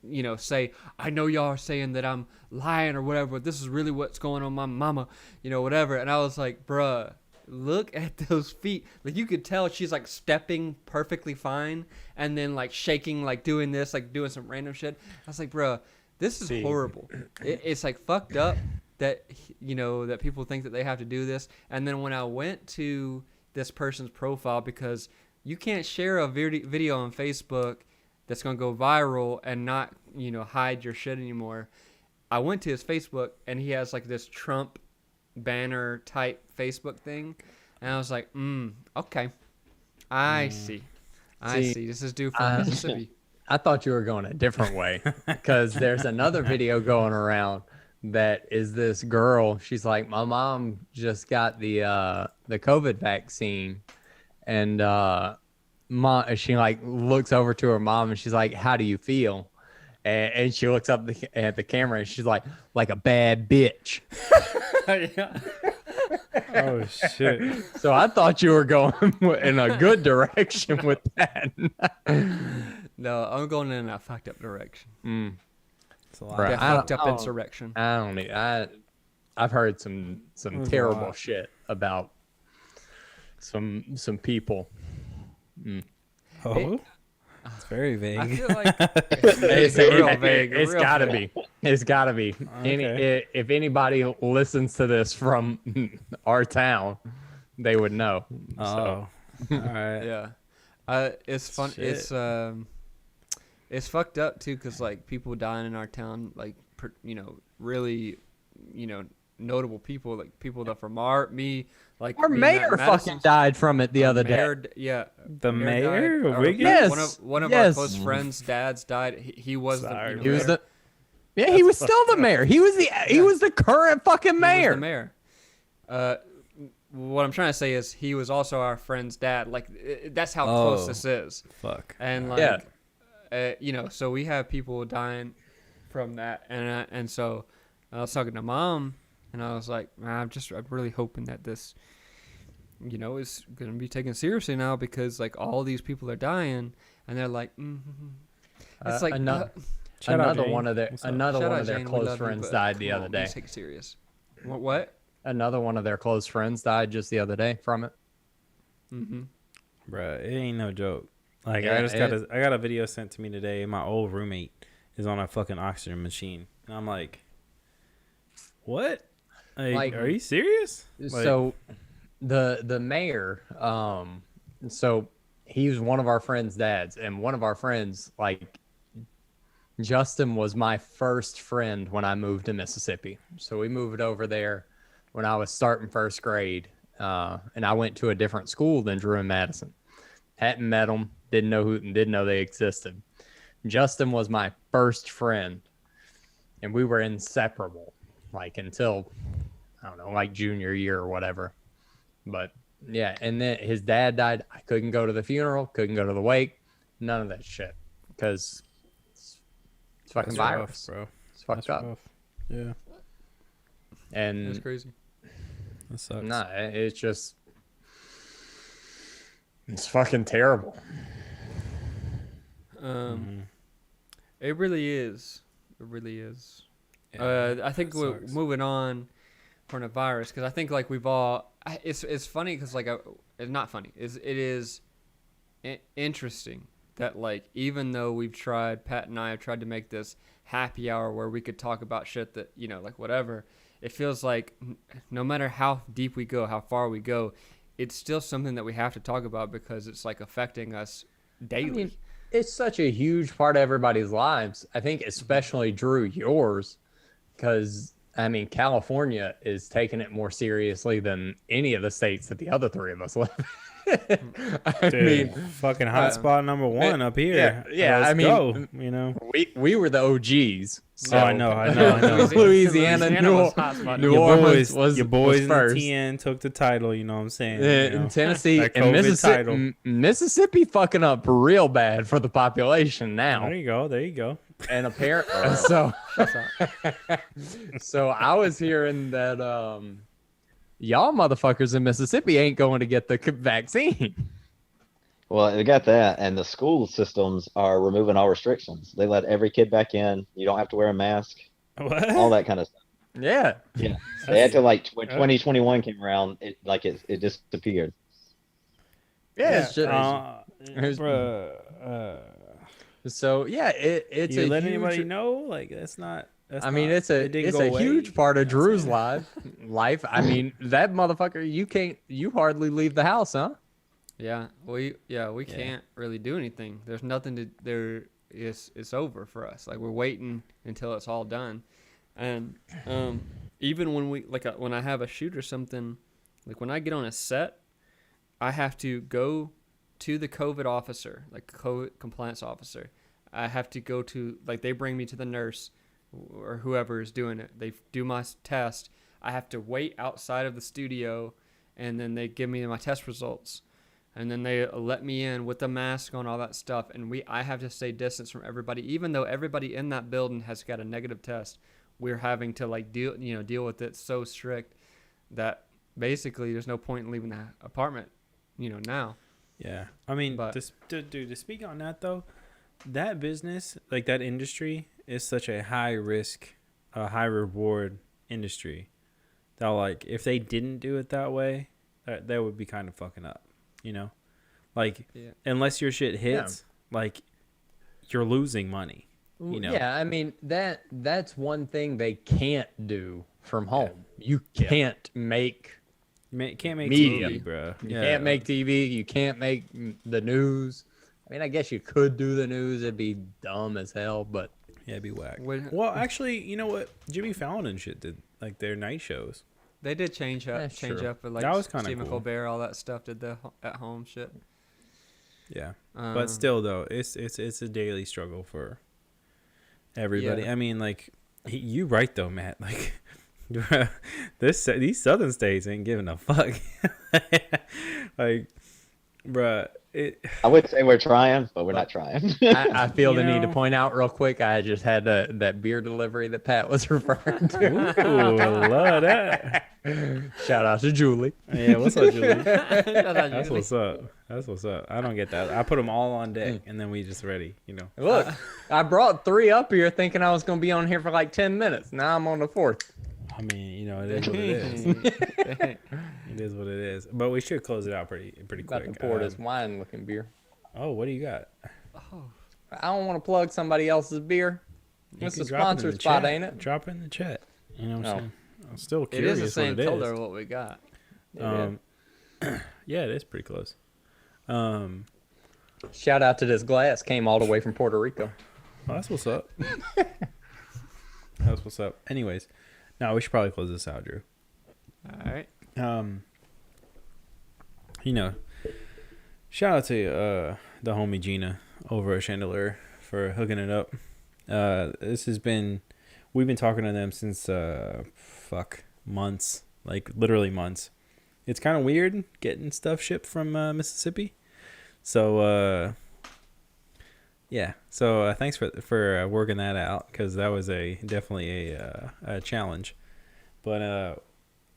you know, say, I know y'all are saying that I'm lying or whatever, but this is really what's going on, my mama, you know, whatever. And I was like, bruh, look at those feet. Like, you could tell she's like stepping perfectly fine and then like shaking, like doing this, like doing some random shit. I was like, bruh, this is horrible. It's like fucked up that, you know, that people think that they have to do this. And then when I went to this person's profile, because you can't share a video on Facebook that's going to go viral and not, you know, hide your shit anymore. I went to his Facebook and he has like this Trump banner type Facebook thing. And I was like, okay. I see. This is due from Mississippi. I thought you were going a different way, because there's another video going around that is this girl. She's like, my mom just got the COVID vaccine, and she like looks over to her mom and she's like, how do you feel? And she looks up at the camera and she's like a bad bitch. Yeah. Oh shit. So I thought you were going in a good direction with that. No, I'm going in a fucked up direction. It's a lot. Bruh, Yeah, fucked up insurrection. I've heard some terrible shit about some people. Oh, it's very vague. I feel like It's real vague. It's real gotta vague. be. It's gotta be. Okay. If anybody listens to this from our town, they would know. Oh, So, all right. Yeah, it's fun. Shit. It's fucked up too, cause like people dying in our town, like you know, really, you know, notable people, like people that from our mayor Madison, fucking died from it the other day. mayor, yeah, The mayor died, of or Wiggins? Yes. one of yes. our close friends' dads died. He was Sorry, the He was mayor. he was still the mayor. He was the current fucking He was mayor. the mayor. What I'm trying to say is he was also our friend's dad. Like that's how close this is. Fuck. And like, you know, so we have people dying from that, and so I was talking to Mom, and I was like, I'm really hoping that this, you know, is gonna be taken seriously now, because like all these people are dying, and they're like, it's like another Shout out, one of their Jane. What's up? another shout one out, of their Jane, we close love you, friends but died the come other on, day. please take it serious. What? Another one of their close friends died just the other day from it. Mm-hmm. Bruh, it ain't no joke. Like, Yeah, I got a video sent to me today. My old roommate is on a fucking oxygen machine. And I'm like, what? Like, are you serious? Like, So the mayor, so he was one of our friends' dads, and one of our friends, like, Justin was my first friend when I moved to Mississippi. So we moved over there when I was starting first grade, and I went to a different school than Drew and Madison. Hadn't met them, didn't know they existed. Justin was my first friend, and we were inseparable, like until, I don't know, like junior year or whatever. But yeah, and then his dad died. I couldn't go to the funeral, couldn't go to the wake, none of that shit, because it's fucking that's virus, rough, bro. It's fucked That's up. rough. Yeah. And That's crazy. That sucks. Nah, it's just it's fucking terrible. It really is. It really is. Yeah, I think that we're sucks. moving on from the virus because I think like we've all. It's funny because like it's not funny. It is interesting that like even though we've tried, Pat and I have tried to make this happy hour where we could talk about shit that like whatever. It feels like no matter how deep we go, how far we go, it's still something that we have to talk about because it's like affecting us daily. I mean, it's such a huge part of everybody's lives. I think especially Drew, yours, because I mean, California is taking it more seriously than any of the states that the other three of us live in. I Dude, mean, fucking hotspot number one up here. yeah, Let's I mean, go, you know. we were the OGs. So. Oh, I know. Louisiana, New Orleans was your boys in first. the TN took the title. You know what I'm saying? In Tennessee that and COVID title. Mississippi fucking up real bad for the population now. There you go. And apparently, so I was hearing that y'all motherfuckers in Mississippi ain't going to get the vaccine. Well, they got that, and the school systems are removing all restrictions. They let every kid back in. You don't have to wear a mask. What? All that kind of stuff. Yeah. Yeah, they had to like when 2021 came around, it disappeared. Yeah, it's just, bruh. so yeah, it's You a let huge, anybody know? Like that's not. That's I mean, not, it's a didn't go away. huge part of You know what I'm Drew's saying? life. I mean, that motherfucker, you hardly leave the house, huh? Yeah, we can't really do anything. There's nothing to there. It's over for us. Like we're waiting until it's all done, and even when when I have a shoot or something, like when I get on a set, I have to go to the COVID officer, like COVID compliance officer. I have to go to they bring me to the nurse or whoever is doing it. They do my test. I have to wait outside of the studio, and then they give me my test results. And then they let me in with the mask on, all that stuff. And I have to stay distance from everybody, even though everybody in that building has got a negative test. We're having to deal with it so strict that basically there's no point in leaving the apartment, now. Yeah, I mean, But- to speak on that though, that business, like that industry, is such a high risk, high reward industry. That like if they didn't do it that way, that would be kind of fucking up. Unless your shit hits, you're losing money. Yeah, I mean that's one thing they can't do from home. You can't make Can't make media, TV, bro. You can't make TV. You can't make the news. I mean, I guess you could do the news. It'd be dumb as hell, but Yeah, it'd be whack. When- Well, actually, you know what? Jimmy Fallon and shit did like their night shows. They did change up, That's change true. up, but like That was kinda Stephen cool. Colbert, all that stuff did the at home shit. Yeah, but still though, it's a daily struggle for everybody. Yeah. I mean, like you right though, Matt. Like these southern states ain't giving a fuck. Like, bruh, I would say we're trying, but we're not trying. I feel You the need to know- point out real quick. I just had that beer delivery that Pat was referring to. ooh, love that. Shout out to Julie. Yeah, what's up, Julie? That's That's what's up. That's what's up. I don't get that. I put them all on deck, and then we just ready. Look, I brought 3 up here thinking I was going to be on here for like 10 minutes. Now I'm on the 4th. I mean, it is what it is. It is what it is. But we should close it out pretty About quick. to pour this wine looking beer. Oh, what do you got? I don't want to plug somebody else's beer. You It's can a drop it in sponsor the spot, chat. ain't it? Drop it in the chat. You know what I'm Oh. saying? I'm still It curious is the same what it color is. of what we got. Yeah, it is pretty close. Shout out to this glass. Came all the way from Puerto Rico. Oh, that's what's up. That's what's up. Anyways, now we should probably close this out, Drew. All right. Shout out to the homie Gina over at Chandeleur for hooking it up. We've been talking to them since months, like literally months. It's kind of weird getting stuff shipped from Mississippi. So yeah. So thanks for working that out, because that was definitely a challenge. But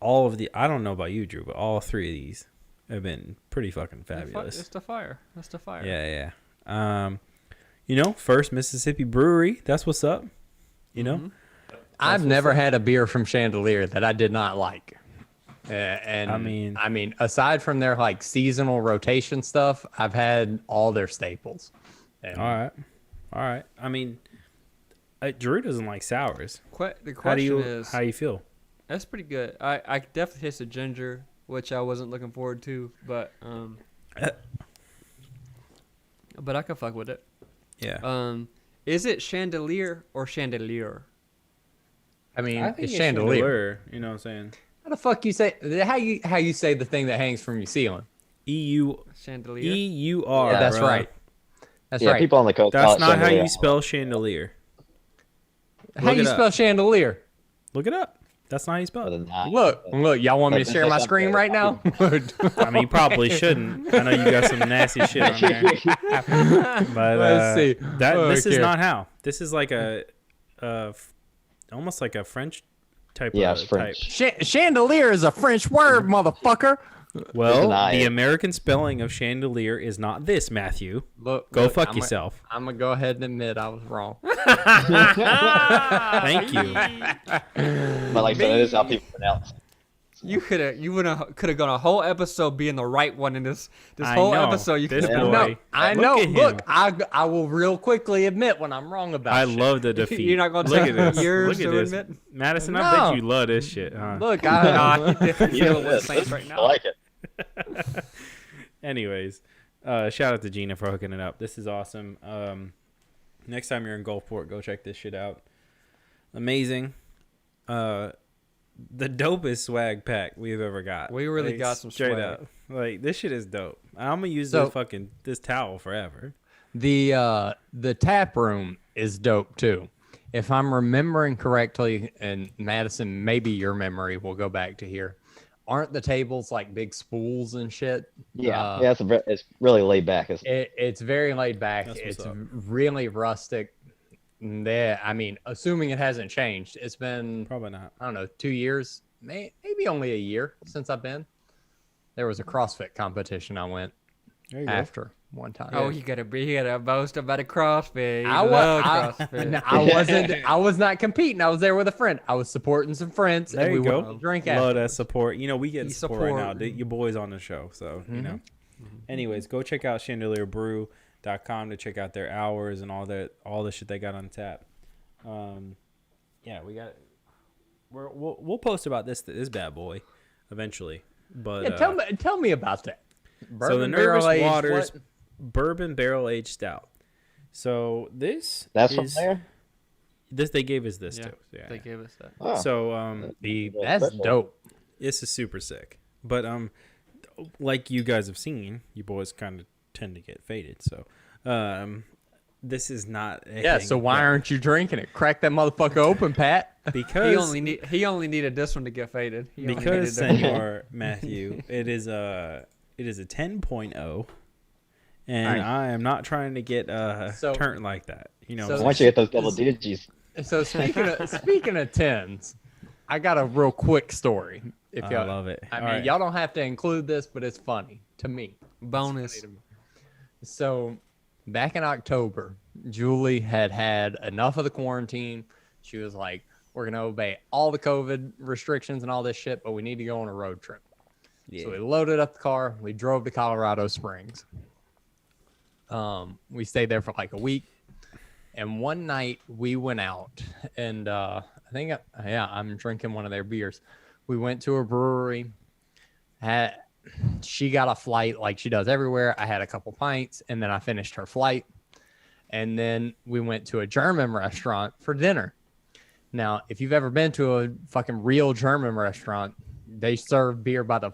all of the, I don't know about you, Drew, but all three of these have been pretty fucking fabulous. It's the fire. That's the fire. Yeah, yeah. First Mississippi brewery. That's what's up. I've never had a beer from Chandeleur that I did not like. And I mean, aside from their like seasonal rotation stuff, I've had all their staples. And all right. I mean, Drew doesn't like sours. The question is, how do you feel? that's pretty good. I definitely tasted ginger, which I wasn't looking forward to, but I can fuck with it. Yeah. Is it Chandeleur or Chandeleur? I mean, I think it's Chandeleur. You know what I'm saying? How the fuck you say how you say the thing that hangs from your ceiling? Chandelier. EUR. Yeah, that's bro. right. That's Yeah, right. people on the coast. call That's it not how chandelier. you spell chandelier. How Look you it spell up. chandelier? Look it up. That's not how you spell With a it. nine. Look, y'all want me to But share this my is screen something- right now? I mean, you probably shouldn't. I know you got some nasty shit on there. But Let's see. this is Okay. not how. This is like almost like a French type Yeah, of it's French. type. Chandelier is a French word, motherfucker. Well, an I. the American spelling of chandelier is not this, Matthew. Look, Go fuck yourself. I'm gonna go ahead and admit I was wrong. Thank you. But like I said, that is how people pronounce it. You could have gone a whole episode being the right one in this I whole know. episode. You This could boy. have Boy. I Look know. at him. Look, I will real quickly admit when I'm wrong about I shit. love the defeat. You're not gonna Look take at this. yours Look at to this. admit? Madison, I No. bet you love this shit, huh? Look, Nah, you definitely Yeah, feel the this- Saints right now. I like it. Anyways, shout out to Gina for hooking it up. This is awesome. Next time you're in Gulfport, go check this shit out. Amazing. The dopest swag pack we've ever got. We really got some straight swag. up. Like, this shit is dope. I'm gonna use So- this towel forever. the tap room is dope too. If I'm remembering correctly, and Madison, maybe your memory will go back to here. Aren't the tables like big spools and shit? Yeah, yeah, it's really laid back. It's very laid back. That's what's It's up. really rustic. There, I mean, assuming it hasn't changed, it's been Probably not. I don't know, 2 years, maybe only a year since I've been. There was a CrossFit competition I went There you go. after one time. Oh, you gotta boast about a CrossFit. You I love CrossFit. I was not competing. I was there with a friend. I was supporting some friends, There and we you go. went to drink Love after. that support. We get You support right now. support. Your boys on the show, so Anyways, go check out ChandelierBrew.com to check out their hours and all the shit they got on tap. Yeah, we got. We'll post about this bad boy eventually. But Yeah, tell me about that. so the Bourbon Nervous barrel-aged Waters what? bourbon barrel aged stout. So this That's is from there. this they gave us this Yeah, too. Yeah. they gave us that. Oh. So That's dope. this is super sick. But like you guys have seen, you boys kind of tend to get faded. So this is not Yeah. So why aren't you drinking it? Crack that motherfucker open, Pat. because He only needed this one to get faded. He only because needed that. Senor Matthew, it is a 10.0 and Alright. I am not trying to get So- turned like that. so- Once you get those double digits, So speaking of tens, I got a real quick story. If I y'all love it. I All mean, right. y'all don't have to include this, but it's funny to me. Bonus. So back in October, Julie had enough of the quarantine. She was like, we're going to obey all the COVID restrictions and all this shit, but we need to go on a road trip. So we loaded up the car. We drove to Colorado Springs. We stayed there for like a week. And one night we went out and I think, I'm drinking one of their beers. We went to a brewery. She got a flight like she does everywhere. I had a couple pints and then I finished her flight. And then we went to a German restaurant for dinner. Now, if you've ever been to a fucking real German restaurant, they serve beer by the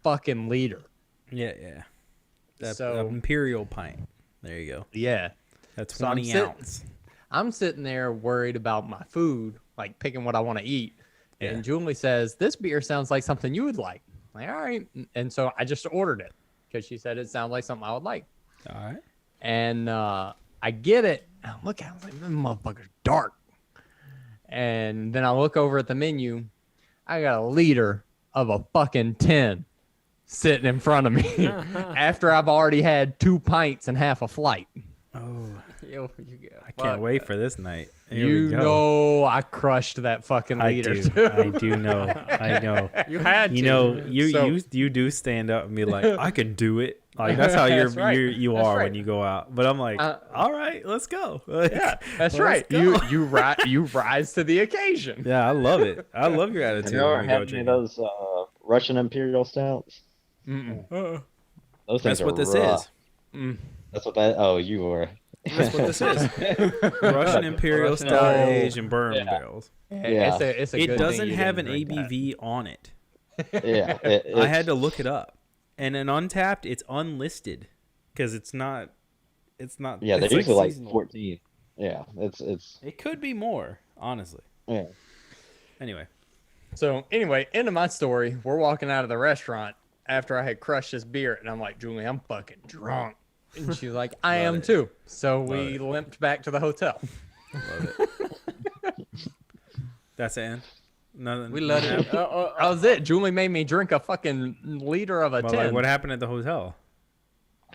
fucking liter. Yeah. That So- imperial pint. There you go. Yeah. That's So I'm 20 sit- ounce. I'm sitting there worried about my food, like picking what I want to eat. Yeah. And Julie says, this beer sounds like something you would like. I'm like, all right. And so I just ordered it because she said it sounds like something I would like. All right. And I get it. I look at it, I was like, this motherfucker's dark. And then I look over at the menu. I got a liter of a fucking 10 sitting in front of me after I've already had 2 pints and half a flight. Oh, I can't wait for this night. Here You we go. know I crushed that fucking leader too. I do know. I know. You had to. You know, So- you do stand up and be like, I can do it. Like that's how That's right. you That's are right. when you go out. But I'm like, all right, let's go. Like, Yeah, that's let's right. go. You rise to the occasion. Yeah, I love it. I love your Have attitude. you ever when we go had any of drinking. those Russian Imperial Stouts? Mm-mm. Those things That's are what this rough. is. That's what that. Oh, you were. That's what this is. Russian Imperial Russian Stout Imperial. aged in bourbon Yeah. barrels. Yeah. It's a It good thing doesn't you have an didn't drink that. ABV on it. Yeah. I had to look it up. And in Untapped, it's unlisted because it's not. Yeah, they're it's usually like seasonal. 14. Yeah, it's. It could be more, honestly. Yeah. Anyway, So anyway, end of my story. We're walking out of the restaurant after I had crushed this beer, and I'm like, Julie, I'm fucking drunk. And she's like, I am it. too. So we it. limped back to the hotel. love it. That's the end. Nothing. We let nothing it. happened? That was it. Julie made me drink a fucking liter of a Well, 10. like, what happened at the hotel?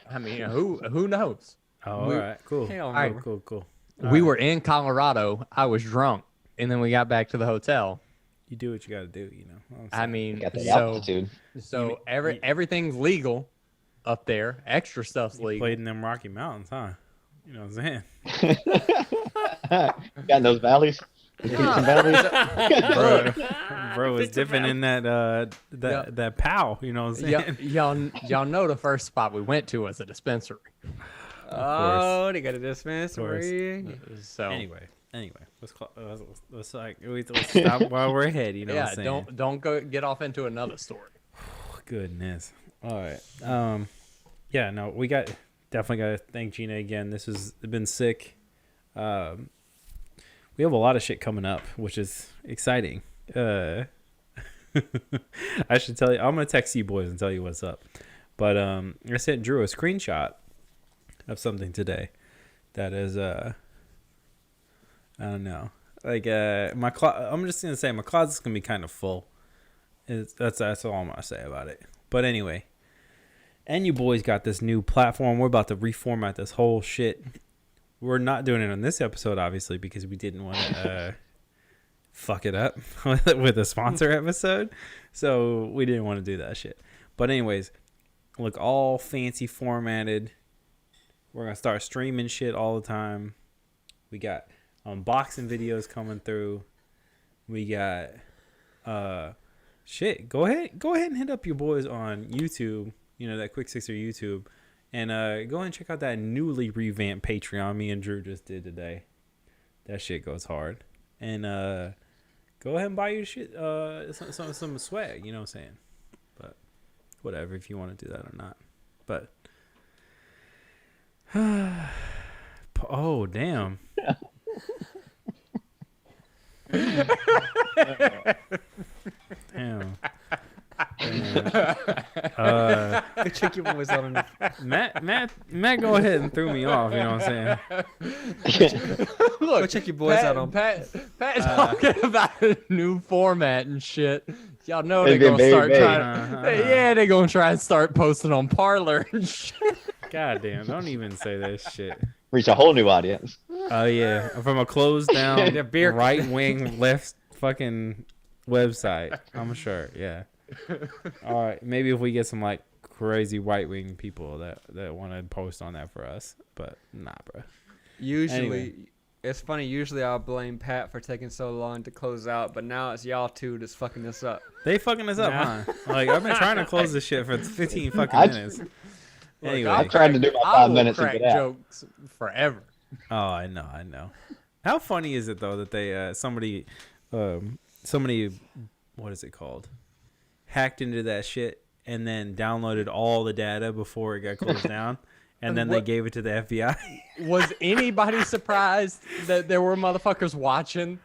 I mean, who knows? Oh, We- all right, cool. Hell All right. no. Cool. We were in Colorado. I was drunk, and then we got back to the hotel. You do what you got to do, you know. what I'm I saying? mean, Got the so altitude. everything's legal up there. Extra stuff's You legal. played in them Rocky Mountains, huh? You know what I'm saying? Got in those valleys. Those peaks and valleys. Bro was dipping in that that pow. You know what I'm saying? Y'all know the first spot we went to was a dispensary. Oh, they got a dispensary. So Anyway, let's stop while we're ahead. You know what yeah, I'm saying? don't go get off into another story. Goodness. All right. Yeah. No, we definitely got to thank Gina again. This has been sick. We have a lot of shit coming up, which is exciting. I should tell you. I'm gonna text you boys and tell you what's up. But I sent Drew a screenshot of something today that is I don't know, like my I'm just gonna say my closet's gonna be kind of full. That's all I'm gonna say about it. But anyway, and you boys got this new platform. We're about to reformat this whole shit. We're not doing it on this episode, obviously, because we didn't want to fuck it up with a sponsor episode. So we didn't want to do that shit. But anyways, look all fancy formatted. We're going to start streaming shit all the time. We got unboxing videos coming through. We got shit. Go ahead and hit up your boys on YouTube. You know, that Quick Sixer YouTube. And go ahead and check out that newly revamped Patreon me and Drew just did today. That shit goes hard. And go ahead and buy your shit, some swag, you know what I'm saying? But whatever, if you want to do that or not. But oh damn. Damn. Go check your boys out on the Matt, go ahead and threw me off. You know what I'm saying? Look, Go check your boys out on Pat talking about a new format and shit. Y'all know It's they're been gonna start very trying. Yeah, they're gonna try and start posting on Parlor and shit. God damn! Don't even say this shit. Reach a whole new audience. Oh yeah, from a closed down The beer- right wing left fucking website. I'm sure. Yeah. All right. Maybe if we get some like crazy right wing people that want to post on that for us, but nah, bro. Usually, Anyway. it's funny. Usually, I'll blame Pat for taking so long to close out, but now it's y'all two that's fucking this up. They fucking us up, Nah. huh? Like I've been trying to close this shit for 15 fucking I- minutes. Look, Anyway. I'm trying to do my I 5 will minutes and crack get out. jokes forever. Oh, I know. How funny is it though that they somebody what is it called? Hacked into that shit and then downloaded all the data before it got closed down, and then they what- gave it to the FBI. Was anybody surprised that there were motherfuckers watching?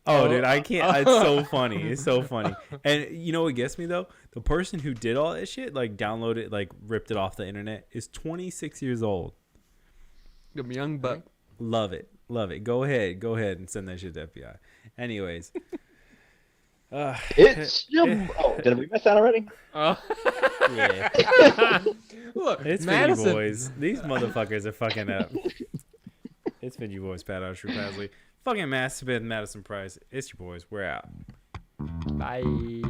Oh, dude, I can't. It's so funny. It's so funny. And you know what gets me though? The person who did all that shit, like downloaded, like ripped it off the internet, is 26 years old. The young buck. Love it. Go ahead and send that shit to FBI. Anyways, It's oh, did we miss that already? Yeah. Look, It's Madison. Fingy Boys. These motherfuckers are fucking up. It's Fingy Boys, Pat Archer, Pasley. Fucking Mass Smith, Madison Price. It's your boys. We're out. Bye.